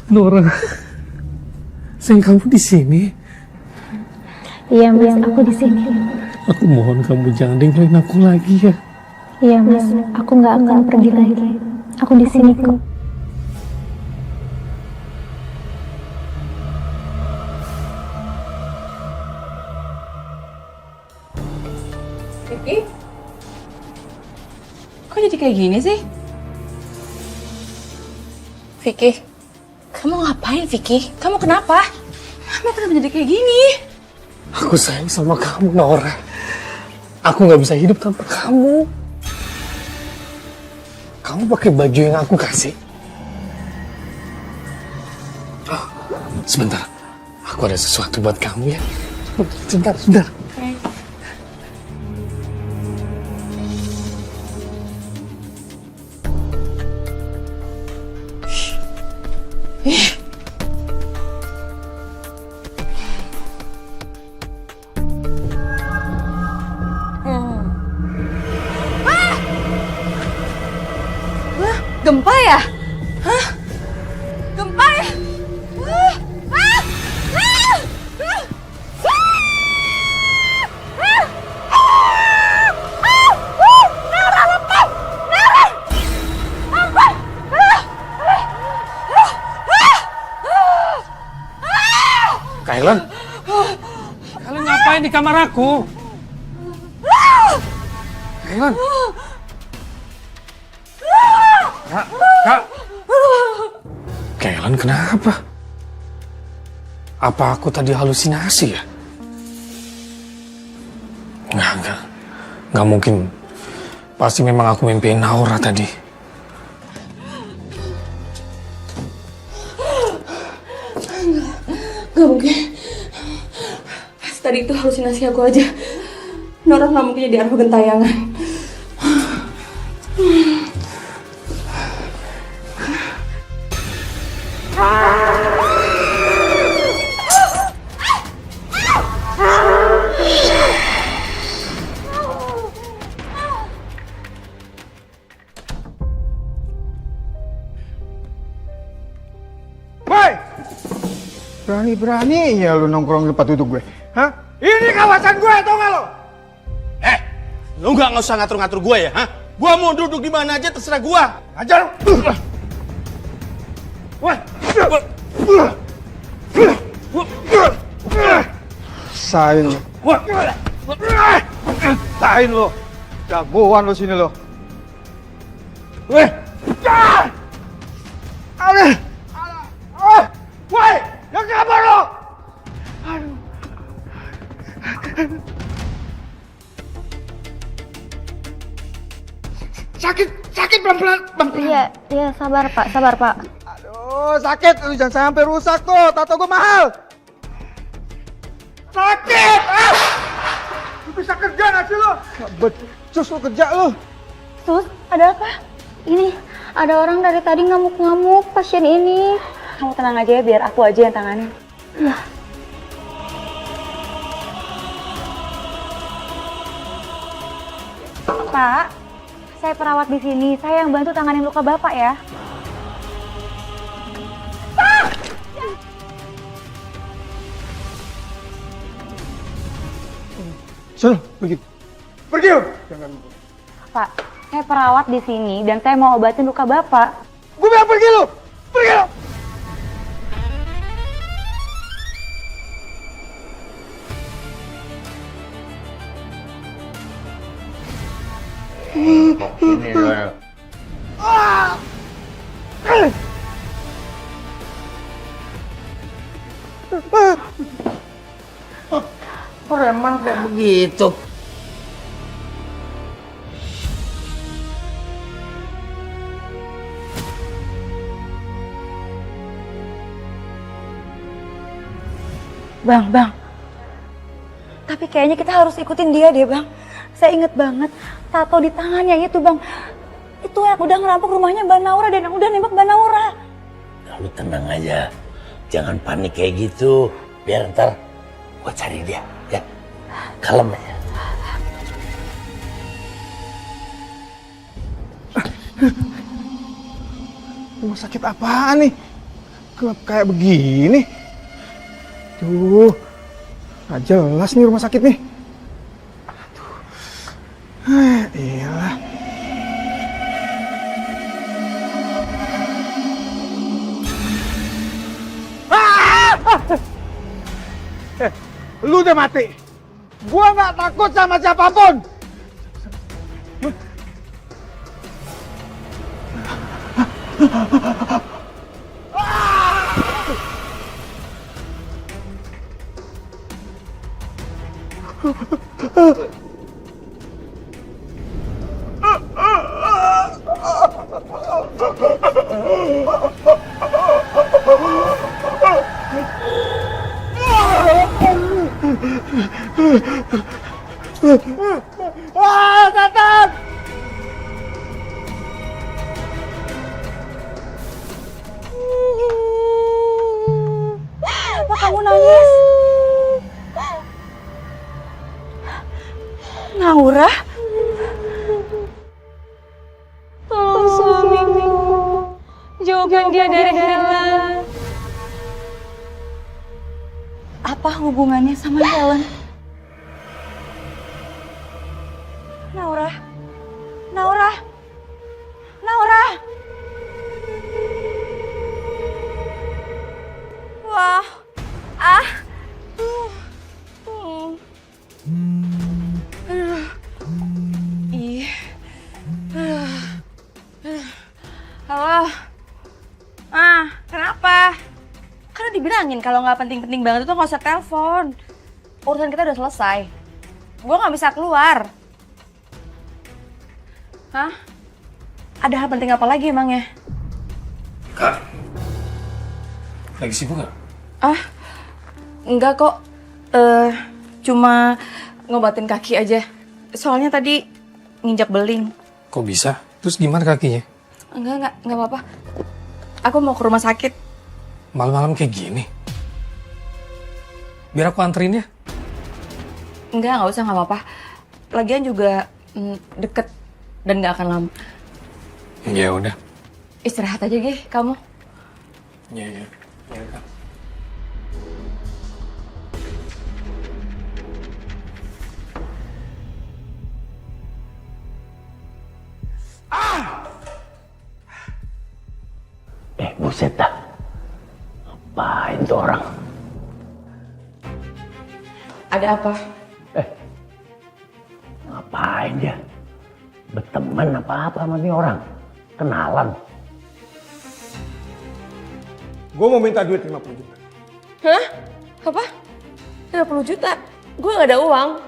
Nora, sayang kamu di sini. Iya Mas, aku di sini. Aku mohon kamu jangan tinggalin aku lagi ya. Iya Mas, aku nggak akan pergi lagi. Aku di sini kok. Vicky? Kok jadi kayak gini sih? Vicky, kamu ngapain Vicky? Kamu kenapa? Kamu kenapa jadi kayak gini? Aku sayang sama kamu, Nora. Aku nggak bisa hidup tanpa kamu. Kamu pakai baju yang aku kasih. Oh, sebentar. Aku ada sesuatu buat kamu ya. Sebentar. Gempa ya? Hah? Gempa ya? Nara, lepas! Nara! Ampun! Kailan? Kalian ngapain di kamar aku? Kailan? Kak. Kailan kenapa? Apa aku tadi halusinasi ya? Nggak mungkin. Pasti memang aku mimpiin Naura tadi. Gak mungkin. Tadi itu halusinasi aku aja. Nora gak mungkin jadi arwah gentayangan. Berani-beraninya lu nongkrong di tempat duduk gue. Hah? Ini kawasan gue, tau gak lo? Lu nggak usah ngatur-ngatur gue ya, hah? Gue mau duduk di mana aja terserah gue. Ajar lu. Wah. Sain lo. Sain lo. Jagoan lo sini lo. Weh. Ada. Woi, yang kabar lo? Aduh. Sakit pelan-pelan. Iya, sabar Pak. Aduh, sakit. Lu jangan sampai rusak tuh. Tato gue mahal. Sakit! Lu bisa kerja gak sih lo? Gak becus lo kerja lo. Sus, ada apa? Ini, ada orang dari tadi ngamuk-ngamuk pasien ini. Kamu tenang aja ya, biar aku aja yang tanganin. Iya. Pak, saya perawat di sini. Saya yang bantu tanganin luka Bapak ya. Suruh, pergi. Pergi lo. Jangan. Pak, saya perawat di sini dan saya mau obatin luka Bapak. Gue bilang pergi lo. Pergi lo. Ini loh. Preman kayak begitu. Bang. Tapi kayaknya kita harus ikutin dia deh, Bang. Saya inget banget tato di tangannya itu, Bang. Itu yang udah ngerampok rumahnya Mbak Naura dan yang udah nembak Mbak Naura. Lu tenang aja. Jangan panik kayak gitu. Biar ntar gua cari dia, ya. Kalem aja. Rumah sakit apaan nih? Gelap kayak begini. Tuh, gak jelas nih rumah sakit nih. Iyalah. Lu udah mati. Gua nggak takut sama siapapun. Wah, setan! Kenapa kamu nangis? Naura? Tolong suamiku. Jauhkan dia dari Helen. Apa hubungannya sama Helen? Naura? Naura? Naura? Wah. Ah. Ih. Halo. Kenapa? Kan udah dibilangin kalau nggak penting-penting banget itu nggak usah telepon. Urusan kita udah selesai. Gue nggak bisa keluar. Hah? Ada hal penting apa lagi emangnya? Kak, lagi sibuk nggak? Enggak kok. Cuma ngobatin kaki aja. Soalnya tadi nginjak beling. Kok bisa? Terus gimana kakinya? Enggak apa-apa. Aku mau ke rumah sakit. Malam-malam kayak gini? Biar aku anterin ya? Nggak usah, nggak apa-apa. Lagian juga deket dan nggak akan lama. Ya udah. Istirahat aja, Gi, kamu. Ya, Kak. Buset dah. Ngapain tuh orang? Ada apa? Ngapain dia? Berteman apa-apa sama nih orang? Kenalan? Gue mau minta duit 50 juta. Hah? Apa? 50 juta? Gue gak ada uang.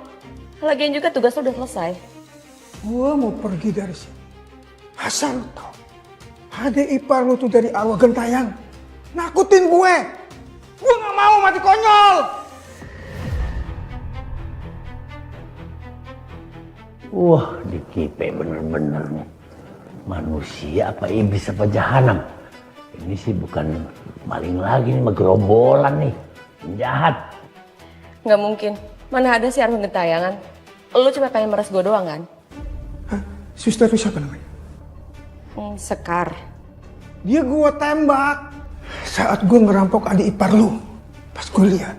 Lagian juga tugas lo udah selesai. Gue mau pergi dari sini. Asal lo tau. Adik ipar lu tuh dari arwah gentayang. Nakutin gue. Gue gak mau mati konyol. Wah, dikipe bener-bener nih. Manusia apa iblis apa jahanam? Ini sih bukan maling lagi nih, gerombolan nih. Penjahat. Gak mungkin. Mana ada sih arwah gentayangan? Lo cuma pengen meres gue doang kan? Hah? Suster itu siapa namanya? Sekar. Dia gue tembak saat gue ngerampok adik ipar lu. Pas gue lihat,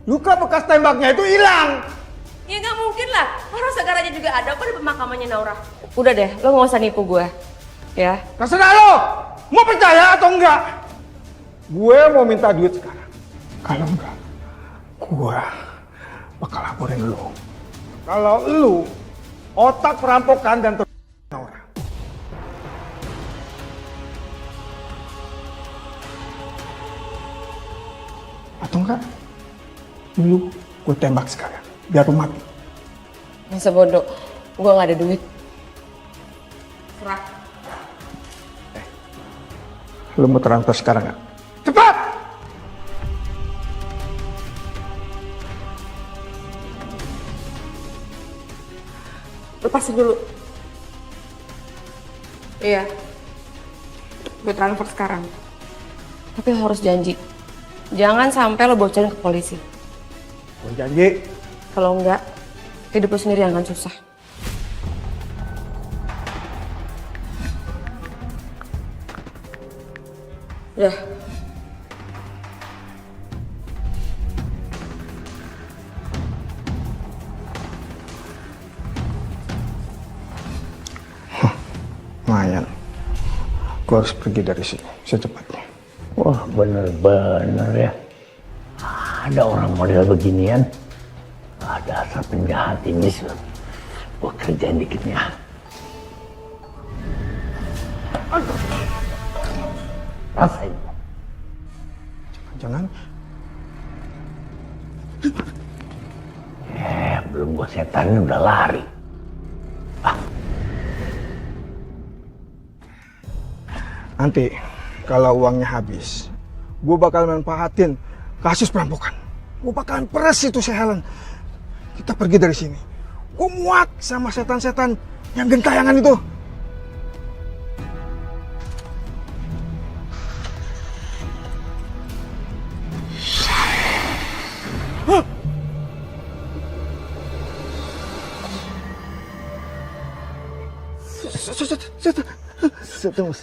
luka bekas tembaknya itu hilang. Ya gak mungkin lah. Orang Sekar aja juga ada kok di pemakamannya Naura. Udah deh, lo gak usah nipu gue. Ya. Terserah lo, mau percaya atau enggak? Gue mau minta duit sekarang. Kalau enggak, gue bakal laporin lo. Kalau lu otak perampokan dan Naura. Atau enggak, lu gue tembak sekarang, biar lu mati. Masa bodoh, gue gak ada duit. Serah. Lu mau transfer sekarang nggak? Cepat! Lepasin dulu. Iya. Gue transfer sekarang. Tapi lo harus janji. Jangan sampai lo bocorin ke polisi. Gue janji. Kalau enggak, hidup lo sendiri yang akan susah. Udah. Lumayan. Gue harus pergi dari sini secepatnya. Wah, bener-bener ya. Ada orang model beginian. Ada asal penjahat ini. Gue kerjain dikitnya. Rasain. Jangan. dua setan ini udah lari. Nanti kalau uangnya habis, gue bakal manfaatin kasus perampokan. Gue bakalan peres itu si Helen. Kita pergi dari sini. Gue muak sama setan-setan yang gentayangan itu. Setan.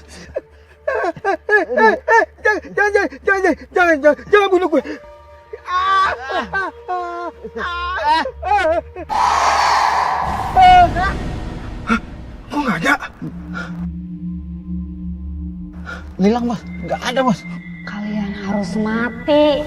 Jangan bunuh gue. Kok nggak ada? Hilang Mas, nggak ada Mas. Kalian harus mati.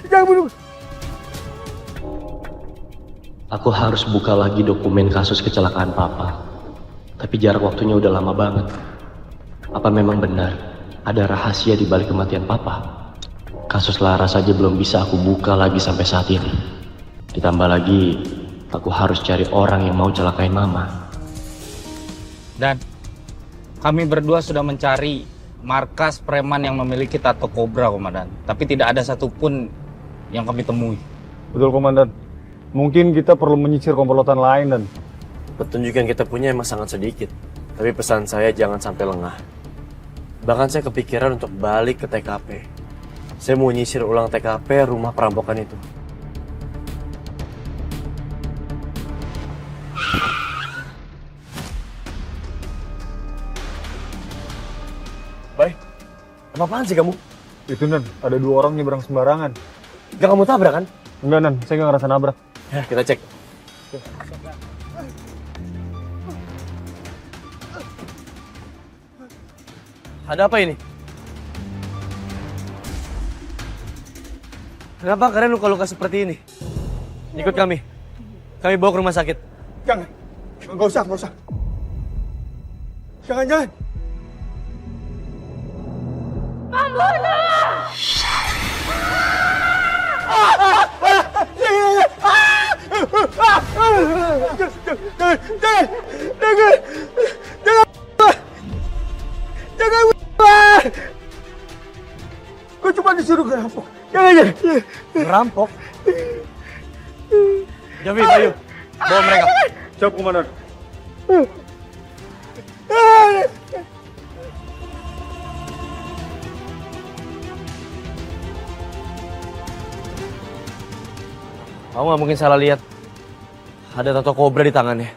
Jangan bunuh. Aku harus buka lagi dokumen kasus kecelakaan Papa. Tapi jarak waktunya udah lama banget. Apa memang benar ada rahasia di balik kematian Papa? Kasus Laras saja belum bisa aku buka lagi sampai saat ini. Ditambah lagi, aku harus cari orang yang mau celakain Mama. Dan kami berdua sudah mencari markas preman yang memiliki tato kobra, Komandan. Tapi tidak ada satupun yang kami temui. Betul, Komandan. Mungkin kita perlu menyisir komplotan lain, Dan. Petunjuk yang kita punya emang sangat sedikit. Tapi pesan saya jangan sampai lengah. Bahkan saya kepikiran untuk balik ke TKP. Saya mau nyisir ulang TKP rumah perampokan itu. Baik, apa-apaan sih kamu? Itu, Nan, ada 2 orang nyebrang sembarangan. Gak kamu tabrak kan? Enggak, Nan, saya nggak ngerasa nabrak. Ya, kita cek. Ada apa ini? Kenapa kalian luka-luka seperti ini? Ikut kami. Kami bawa ke rumah sakit. Jangan. Nggak usah. Jangan. Jangan. Gue cuma disuruh ngerampok. Jangan. Ngerampok? Javi, Bayu, bawa mereka. Siap, Komandan. Kamu nggak mungkin salah lihat. Ada tato kobra di tangannya.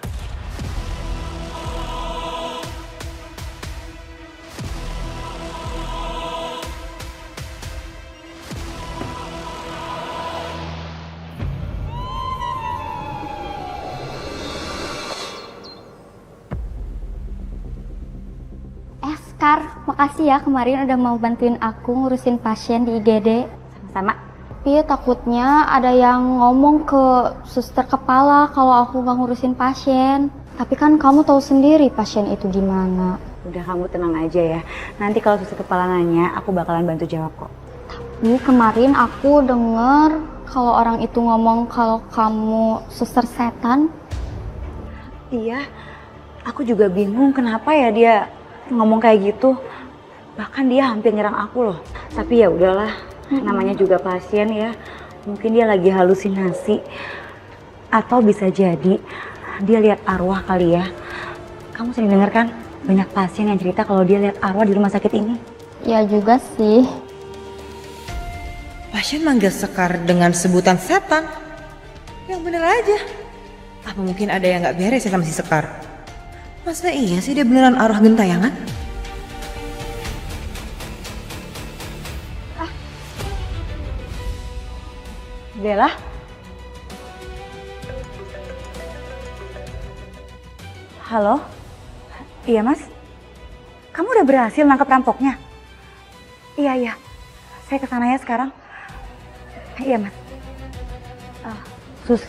Skar, makasih ya kemarin udah mau bantuin aku ngurusin pasien di IGD. Sama-sama. Tapi takutnya ada yang ngomong ke suster kepala kalau aku nggak ngurusin pasien. Tapi kan kamu tahu sendiri pasien itu gimana. Udah, kamu tenang aja ya. Nanti kalau suster kepala nanya, aku bakalan bantu jawab kok. Tapi kemarin aku denger kalau orang itu ngomong kalau kamu suster setan. Iya, aku juga bingung kenapa ya dia ngomong kayak gitu. Bahkan dia hampir nyerang aku loh. Tapi ya udahlah, namanya juga pasien ya. Mungkin dia lagi halusinasi. Atau bisa jadi dia lihat arwah kali ya. Kamu sering denger kan banyak pasien yang cerita kalau dia lihat arwah di rumah sakit ini? Ya juga sih. Pasien manggil Sekar dengan sebutan setan. Yang bener aja. Apa mungkin ada yang nggak beres ya sama si Sekar? Masa iya sih dia beneran arwah gentayangan? Bella? Halo? Iya mas? Kamu udah berhasil nangkep rampoknya? Iya. Saya kesana ya sekarang. Iya mas. Sus,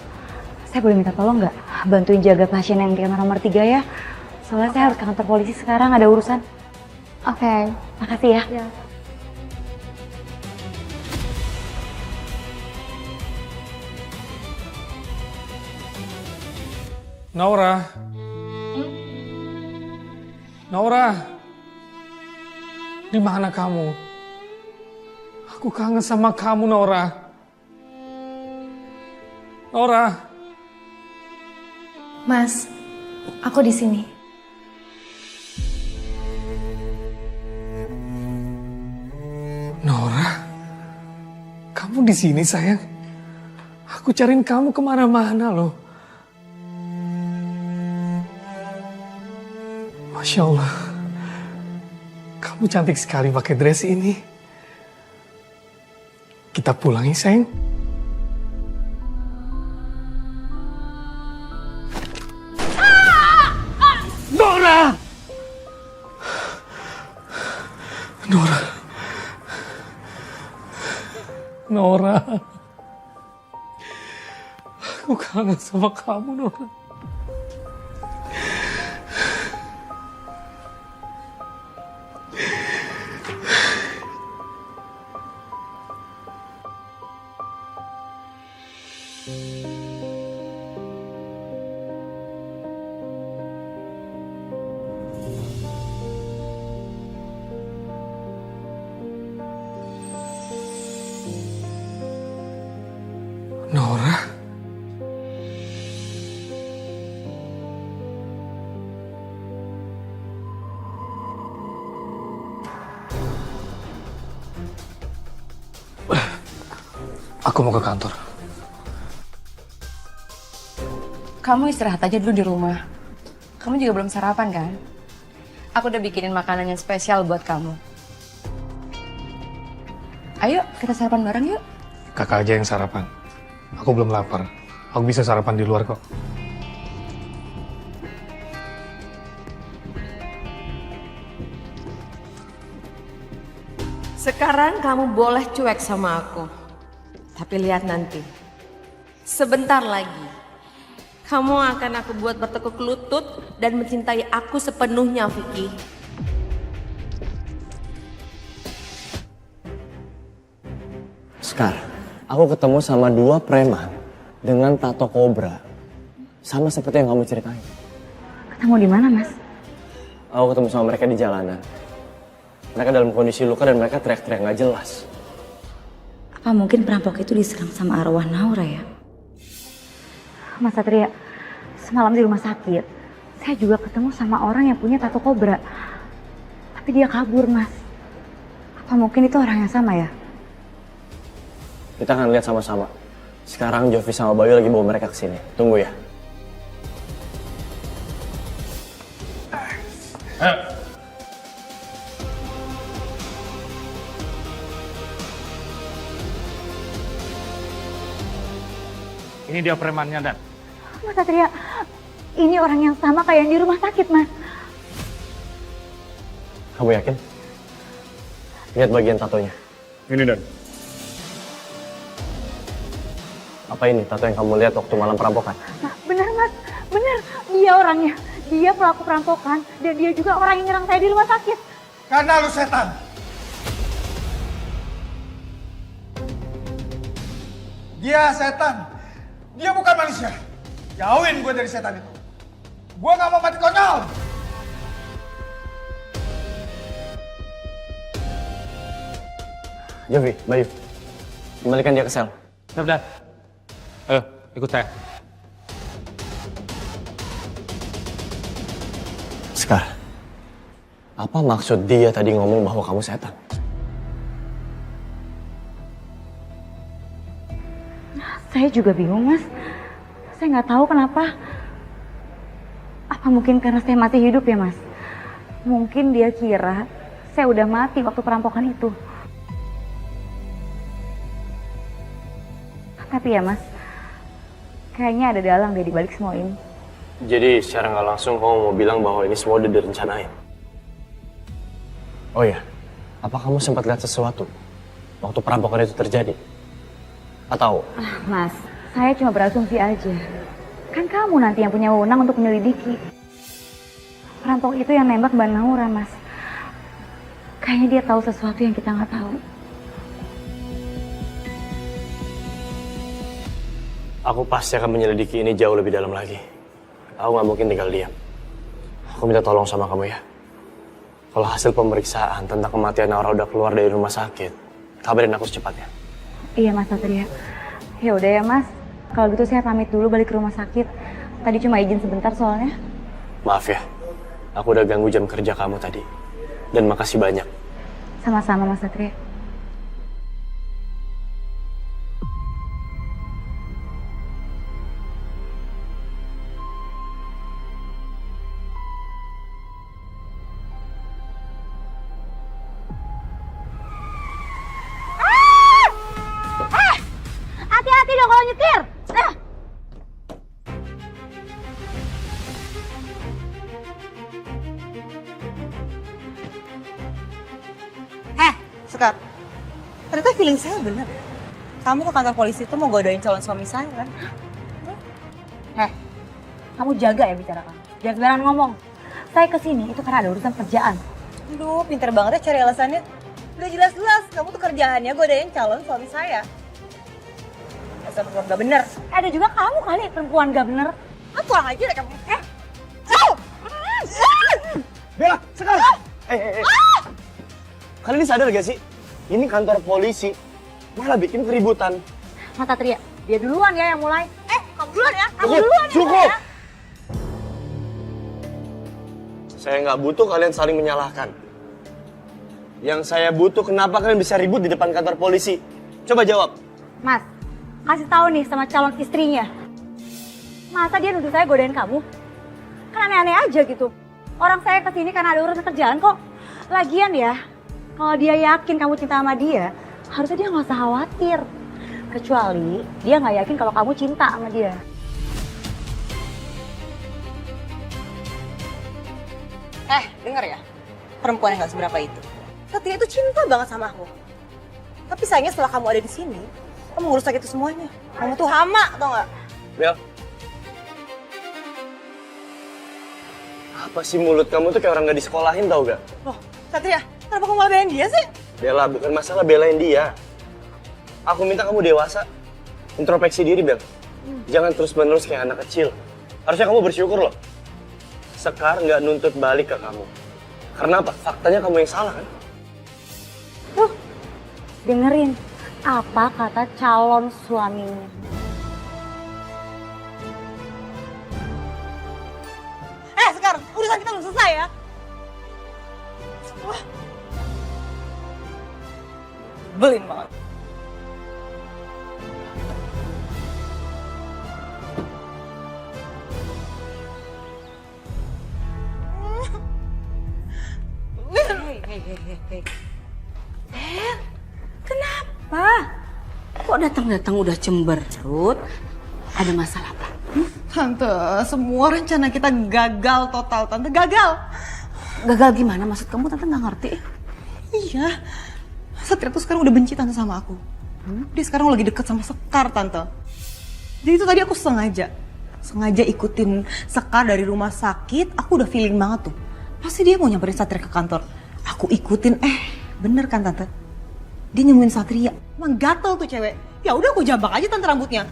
saya boleh minta tolong nggak? Bantuin jaga pasien yang di kamar nomor 3 ya. Soalnya saya harus ke kantor polisi sekarang, ada urusan. Oke. Makasih ya. Naura. Naura. Di mana kamu? Aku kangen sama kamu, Naura. Naura. Mas, aku di sini. Naura. Kamu di sini, sayang. Aku cariin kamu kemana-mana loh. Masya Allah, kamu cantik sekali pakai dress ini. Kita pulang ya sayang. Nora! Nora. Nora. Aku kangen sama kamu, Nora. Nora? Aku mau ke kantor. Kamu istirahat aja dulu di rumah. Kamu juga belum sarapan kan? Aku udah bikinin makanan yang spesial buat kamu. Ayo kita sarapan bareng yuk. Kakak aja yang sarapan. Aku belum lapar. Aku bisa sarapan di luar kok. Sekarang kamu boleh cuek sama aku. Tapi lihat nanti. Sebentar lagi. Kamu akan aku buat bertekuk lutut dan mencintai aku sepenuhnya, Vicky. Sekar, aku ketemu sama 2 preman dengan tato kobra. Sama seperti yang kamu ceritain. Ketemu di mana mas? Aku ketemu sama mereka di jalanan. Mereka dalam kondisi luka dan mereka teriak-teriak gak jelas. Apa mungkin perampok itu diserang sama arwah Naura ya? Mas Satria, semalam di rumah sakit, saya juga ketemu sama orang yang punya tato kobra. Tapi dia kabur mas. Apa mungkin itu orang yang sama ya? Kita akan lihat sama-sama. Sekarang Jovi sama Bayu lagi bawa mereka ke sini. Tunggu ya. Ini dia premannya, Dan. Mas Satria, ini orang yang sama kayak yang di rumah sakit mas. Kamu yakin? Lihat bagian tatonya. Ini Dan. Apa ini tato yang kamu lihat waktu malam perampokan? Nah, benar mas, benar. Dia orangnya. Dia pelaku perampokan dan dia juga orang yang nyerang saya di rumah sakit. Karena lu setan. Dia setan. Dia bukan manusia. Jauhin gue dari setan itu. Gue gak mau mati konyol. Jovi, Bayu. Kembalikan dia ke sel. Siap, Dan. Ayo, ikut saya. Sekar, apa maksud dia tadi ngomong bahwa kamu setan? Saya juga bingung mas. Saya nggak tahu kenapa. Apa mungkin karena saya masih hidup ya, Mas? Mungkin dia kira saya udah mati waktu perampokan itu. Tapi ya, Mas, kayaknya ada dalang deh di balik semua ini. Jadi secara nggak langsung kamu mau bilang bahwa ini semua udah direncanain? Oh ya, apa kamu sempat lihat sesuatu waktu perampokan itu terjadi? Atau? Mas, saya cuma berasumsi aja. Kan kamu nanti yang punya wewenang untuk menyelidiki. Perampok itu yang nembak Mbak Naura, Mas. Kayaknya dia tahu sesuatu yang kita nggak tahu. Aku pasti akan menyelidiki ini jauh lebih dalam lagi. Aku nggak mungkin tinggal diam. Aku minta tolong sama kamu ya. Kalau hasil pemeriksaan tentang kematian Naura udah keluar dari rumah sakit, kabarin aku secepatnya. Iya, Mas Satria. Ya udah ya, Mas. Kalau gitu saya pamit dulu balik ke rumah sakit. Tadi cuma izin sebentar soalnya. Maaf ya, aku udah ganggu jam kerja kamu tadi. Dan makasih banyak. Sama-sama, Mas Satria. Hati-hati dong kalau nyetir. Sekar, ternyata feeling saya bener. Kamu ke kantor polisi itu mau godain calon suami saya kan? Kamu jaga ya bicara kamu. Jangan sembarangan ngomong. Saya kesini itu karena ada urusan kerjaan. Aduh, pinter banget ya cari alasannya. Udah jelas-jelas, kamu tuh kerjaannya godain calon suami saya. Asal perempuan gak bener. Ada juga kamu kali perempuan gak bener. Pulang aja deh kamu. Bella, sekarang! Kalian ini sadar gak sih? Ini kantor polisi. Malah bikin keributan. Mas Satria, dia duluan ya yang mulai. Kamu duluan ya. Cukup! Saya nggak butuh kalian saling menyalahkan. Yang saya butuh kenapa kalian bisa ribut di depan kantor polisi. Coba jawab. Mas, kasih tahu nih sama calon istrinya. Masa dia nuduh saya godain kamu? Kan aneh-aneh aja gitu. Orang saya kesini karena ada urusan kerjaan kok. Lagian ya, kalau dia yakin kamu cinta sama dia, harusnya dia nggak usah khawatir. Kecuali dia nggak yakin kalau kamu cinta sama dia. Denger ya. Perempuan yang gak seberapa itu. Satria itu cinta banget sama aku. Tapi sayangnya setelah kamu ada di sini, kamu ngerusak itu semuanya. Kamu tuh hama, tau gak? Bel. Apa sih mulut kamu tuh kayak orang gak disekolahin tau gak? Loh, Satria, kenapa kamu malah belain dia sih? Bella, bukan masalah belain dia. Aku minta kamu dewasa. Introspeksi diri, Bel. Jangan terus-menerus kayak anak kecil. Harusnya kamu bersyukur loh. Sekar nggak nuntut balik ke kamu. Karena apa? Faktanya kamu yang salah kan? Dengerin apa kata calon suaminya. Sekar, urusan kita belum selesai ya. Wah. Belin banget. Hei. Kenapa? Kok datang-datang udah cemberut? Ada masalah apa? Tante, semua rencana kita gagal total. Tante, gagal. Gagal gimana? Maksud kamu Tante nggak ngerti? Iya. Satria tuh sekarang udah benci Tante sama aku. Dia sekarang lagi deket sama Sekar, Tante. Jadi itu tadi aku sengaja ikutin Sekar dari rumah sakit. Aku udah feeling banget tuh. Pasti dia mau nyamperin Satria ke kantor. Aku ikutin, bener kan Tante? Dia nemuin Satria. Emang gatel tuh cewek. Ya udah aku jambak aja Tante rambutnya.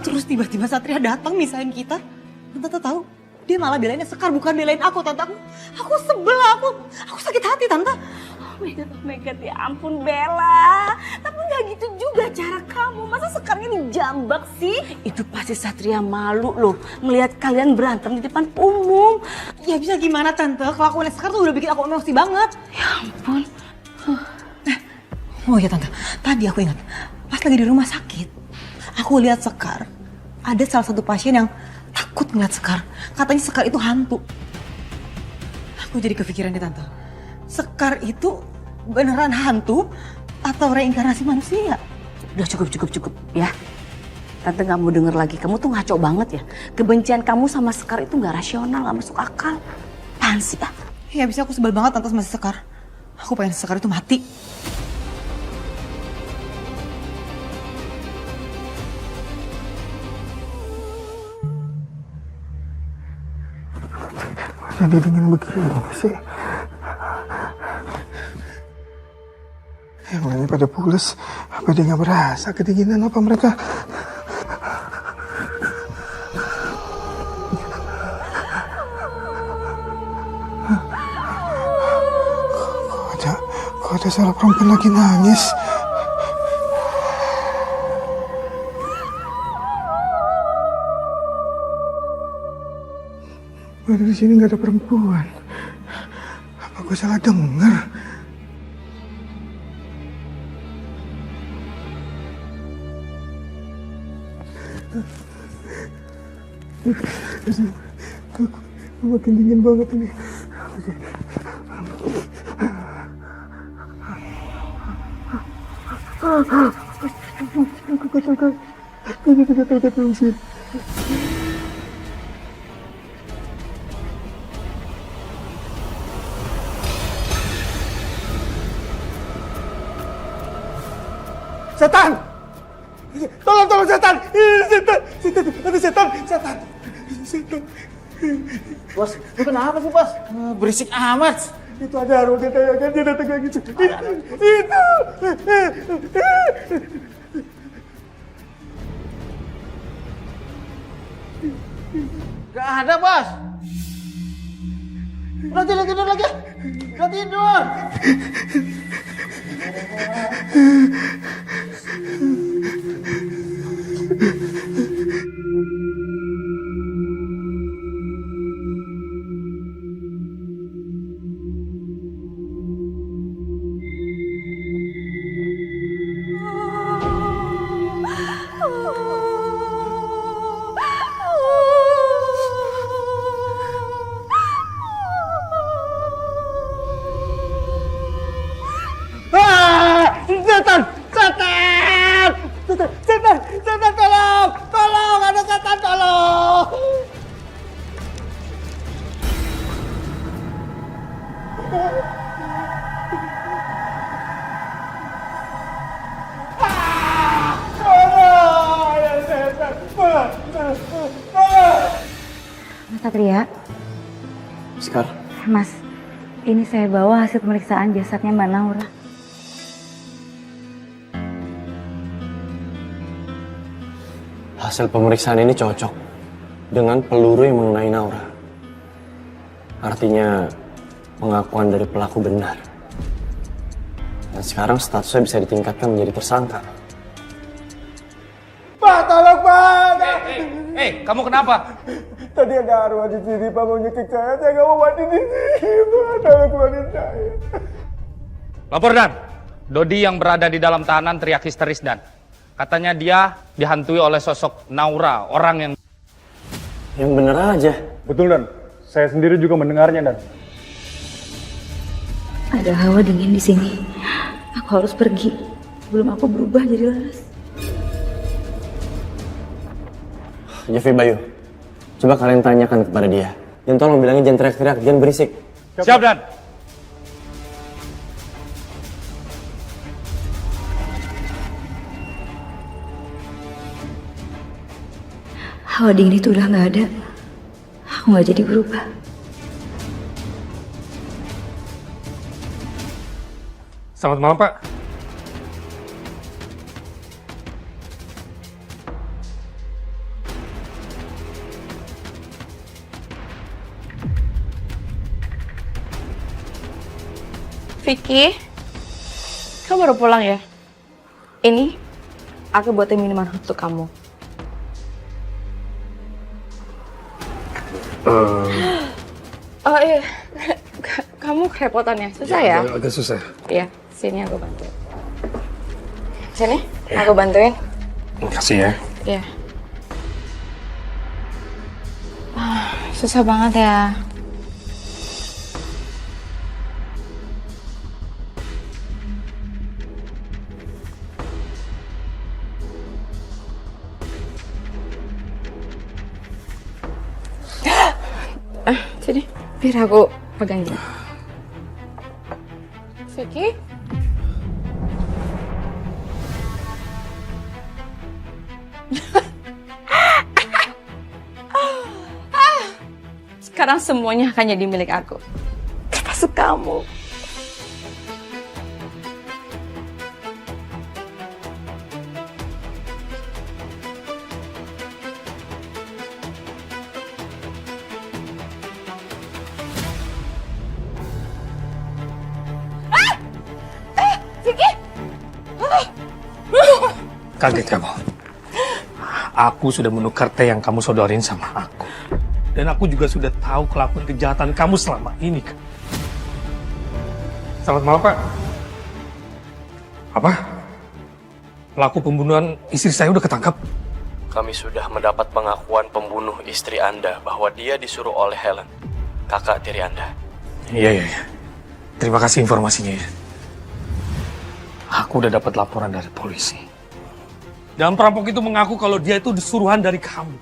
Terus tiba-tiba Satria datang misahin kita. Tante tahu? Dia malah belainnya Sekar, bukan belain aku, Tante. Aku sebel, aku sakit hati, Tante. Oh my God, ya ampun Bella. Tapi nggak gitu juga cara kamu. Masa Sekarnya dijambak sih? Itu pasti Satria malu loh melihat kalian berantem di depan umum. Ya bisa gimana Tante? Kelakuannya Sekar tuh udah bikin aku emosi banget. Ya ampun. Oh ya Tante, tadi aku ingat. Pas lagi di rumah sakit, aku lihat Sekar ada salah satu pasien yang takut ngeliat Sekar. Katanya Sekar itu hantu. Aku jadi kepikiran deh Tante. Sekar itu beneran hantu atau reinkarnasi manusia? Udah cukup ya. Tante nggak mau denger lagi. Kamu tuh ngaco banget ya. Kebencian kamu sama Sekar itu nggak rasional, nggak masuk akal. Apaan sih ah? Ya bisa aku sebel banget Tante sama si Sekar. Aku pengen Sekar itu mati. Jadi dingin begini sih. Yang lainnya pada pules. Apa dia nggak berasa kedinginan apa mereka? Kok ada suara perempuan lagi nangis? Baru di sini nggak ada perempuan. Apa gue salah dengar? Makin dingin banget ini. Setan! Tolong setan! Setan! Ada setan! Setan! Bos, lu kenapa sih bos? Berisik amat. Itu ada arwah dia datang kayak gitu. Itu! Gak ada bos. Udah tidur lagi. Udah tidur. Setan, tolong, ada setan, tolong. Mas Satria. Sekar. Mas, ini saya bawa hasil pemeriksaan jasadnya Mbak Naura. Hasil pemeriksaan ini cocok dengan peluru yang mengenai Naura. Artinya pengakuan dari pelaku benar. Dan sekarang statusnya bisa ditingkatkan menjadi tersangka. Pak, tolong Pak! Hei, kamu kenapa? Tadi ada arwah di sini, Pak, mau nyekik saya nggak mau mati di sini, Pak. Tolong keluarin saya. Lapor Dan. Dodi yang berada di dalam tahanan teriak histeris Dan. Katanya dia dihantui oleh sosok Naura, orang yang... Yang bener aja. Betul Dan, saya sendiri juga mendengarnya Dan. Ada hawa dingin di sini. Aku harus pergi. Sebelum aku berubah jadi laras. Jeffrey Bayu, coba kalian tanyakan kepada dia. Dan tolong bilangin jangan teriak-teriak, jangan berisik. Siap Dan. Hawa dingin itu udah nggak ada. Aku nggak jadi berubah. Selamat malam, Pak. Vicky, kamu baru pulang ya? Ini, aku buatin minuman untuk kamu. Oh iya, kamu kerepotan ya? Susah ya? Agak susah. Iya, sini aku bantuin. Sini, aku bantuin. Makasih ya. Iya. Susah banget ya. Sini, biar aku pegangin. Vicky? Sekarang semuanya akan jadi milik aku. Termasuk kamu. Kaget kamu. Aku sudah menukar teh yang kamu sodorin sama aku. Dan aku juga sudah tahu kelakuan kejahatan kamu selama ini. Selamat malam, Pak. Apa? Pelaku pembunuhan istri saya udah ketangkap. Kami sudah mendapat pengakuan pembunuh istri Anda bahwa dia disuruh oleh Helen, kakak tiri Anda. Iya. Terima kasih informasinya ya. Aku udah dapat laporan dari polisi. Dan perampok itu mengaku kalau dia itu disuruhan dari kamu.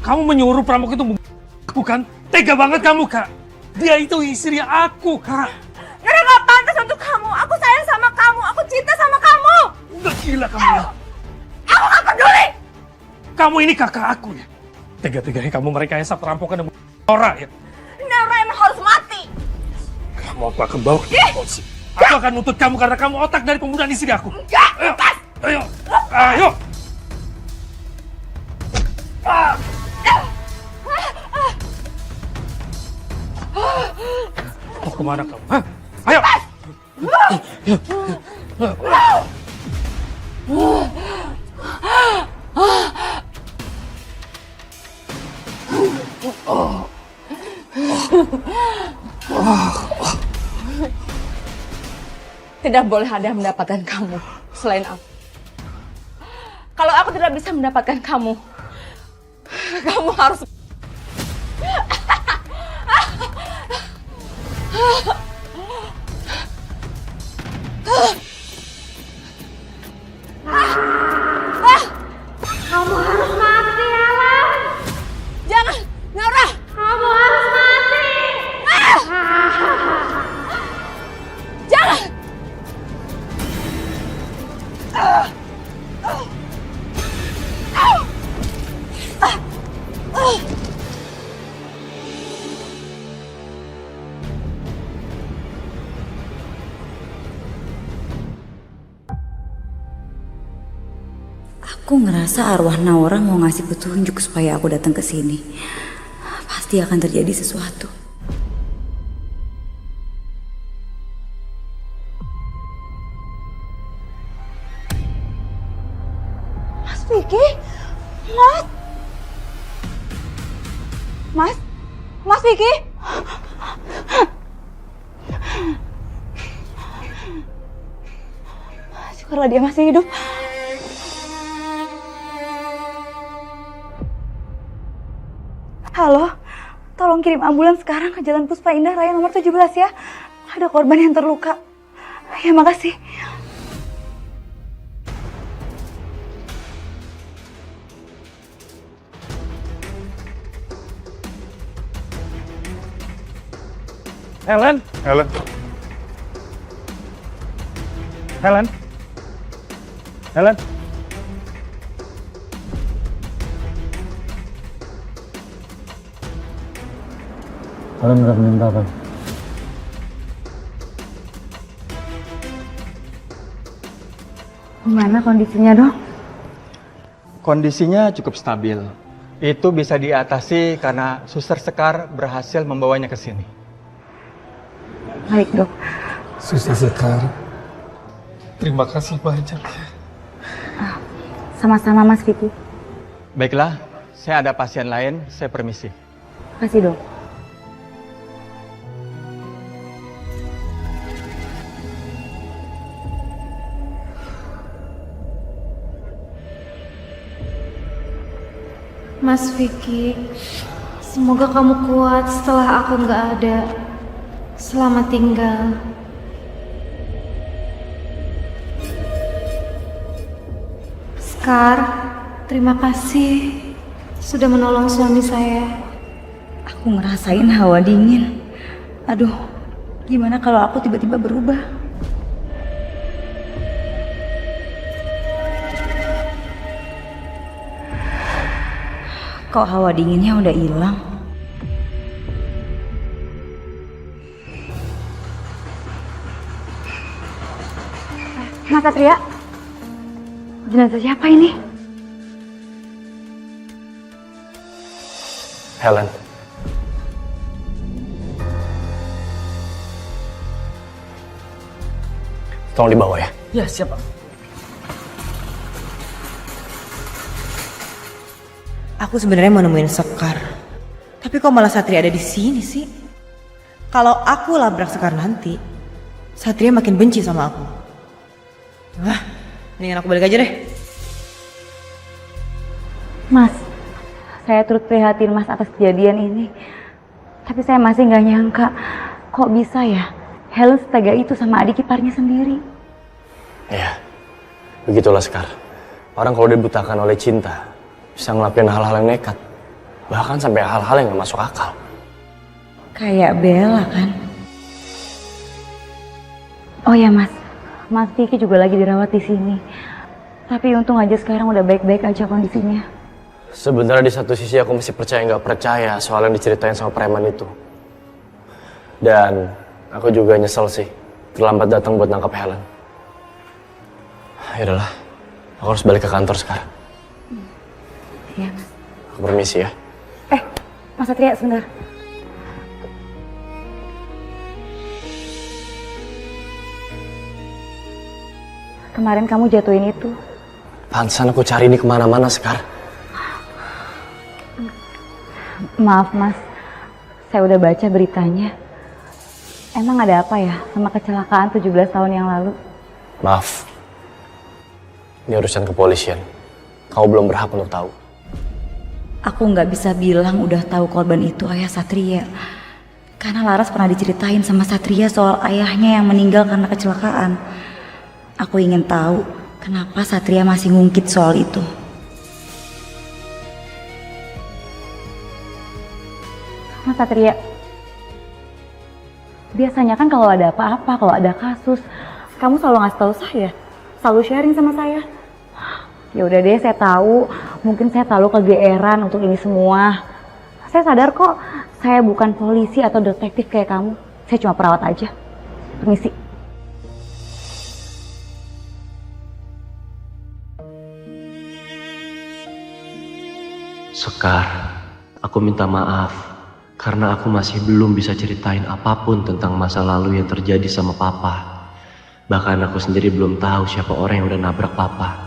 Kamu menyuruh perampok itu membunuh, kan? Tega banget kamu, Kak. Dia itu istri aku, Kak. Karena gak pantas untuk kamu. Aku sayang sama kamu. Aku cinta sama kamu. Udah gila kamu ya. Aku gak peduli. Kamu ini kakak aku ya. Tega-teganya kamu merekayasa perampokan dan Nora ya. Nora emang harus mati. Kamu aku akan bawa ke polisi. Aku akan nuntut kamu karena kamu otak dari pembunuhan istri aku. Enggak, lepas. Ayo. Mau kemana kamu? Hah? Ayo. Tidak boleh ada yang mendapatkan kamu selain aku. Kalau aku tidak bisa mendapatkan kamu, kamu harus... Kamu harus mati, Helen. Jangan, Nora. Kamu harus mati. Jangan. Aku ngerasa arwah Naura mau ngasih petunjuk supaya aku datang ke sini. Pasti akan terjadi sesuatu. Mas Vicky? Mas Vicky? Syukurlah dia masih hidup. Halo, tolong kirim ambulans sekarang ke Jalan Puspa Indah Raya nomor 17 ya. Ada korban yang terluka. Ya, makasih. Helen. Bentar. Gimana kondisinya, Dok? Kondisinya cukup stabil. Itu bisa diatasi karena Suster Sekar berhasil membawanya ke sini. Baik, Dok. Suster Sekar, terima kasih banyak. Sama-sama, Mas Vicky. Baiklah, saya ada pasien lain, saya permisi. Makasih, Dok. Mas Vicky, Semoga kamu kuat setelah aku nggak ada. Selamat tinggal. Sekar, terima kasih sudah menolong suami saya. Aku ngerasain hawa dingin. Aduh, gimana kalau aku tiba-tiba berubah? Kok hawa dinginnya udah hilang? Mas Satria, jenazah siapa ini? Helen. Tolong dibawa ya. Ya, siap, Pak. Aku sebenarnya mau nemuin Sekar. Tapi kok malah Satria ada di sini sih? Kalau aku labrak Sekar nanti, Satria makin benci sama aku. Wah, mendingan aku balik aja deh. Mas, saya turut prihatin Mas atas kejadian ini. Tapi saya masih nggak nyangka, kok bisa ya Helen setega itu sama adik iparnya sendiri. Ya, begitulah Sekar. Orang kalau dibutakan oleh cinta, bisa ngelakuin hal-hal yang nekat. Bahkan sampai hal-hal yang gak masuk akal. Kayak Bella kan? Oh ya Mas, Mas Vicky juga lagi dirawat di sini. Tapi untung aja sekarang udah baik-baik aja kondisinya. Sebenarnya di satu sisi aku masih percaya nggak percaya soal yang diceritain sama preman itu. Dan aku juga nyesel sih terlambat datang buat nangkap Helen. Yaudahlah, aku harus balik ke kantor sekarang. Iya Mas. Aku permisi ya. Mas Satria sebentar. Kemarin kamu jatuhin itu. Pantesan aku cari ini kemana-mana Sekar. Maaf Mas, saya udah baca beritanya. Emang ada apa ya sama kecelakaan 17 tahun yang lalu? Maaf, ini urusan kepolisian. Kamu belum berhak untuk tahu. Aku nggak bisa bilang udah tahu korban itu ayah Satria. Karena Laras pernah diceritain sama Satria soal ayahnya yang meninggal karena kecelakaan. Aku ingin tahu kenapa Satria masih ngungkit soal itu. Mas Satria, biasanya kan kalau ada apa-apa, kalau ada kasus, kamu selalu ngasih tahu saya, selalu sharing sama saya. Ya udah deh, saya tahu, mungkin saya terlalu kegeeran untuk ini semua. Saya sadar kok, saya bukan polisi atau detektif kayak kamu. Saya cuma perawat aja. Permisi. Sekar, aku minta maaf karena aku masih belum bisa ceritain apapun tentang masa lalu yang terjadi sama Papa. Bahkan aku sendiri belum tahu siapa orang yang udah nabrak Papa.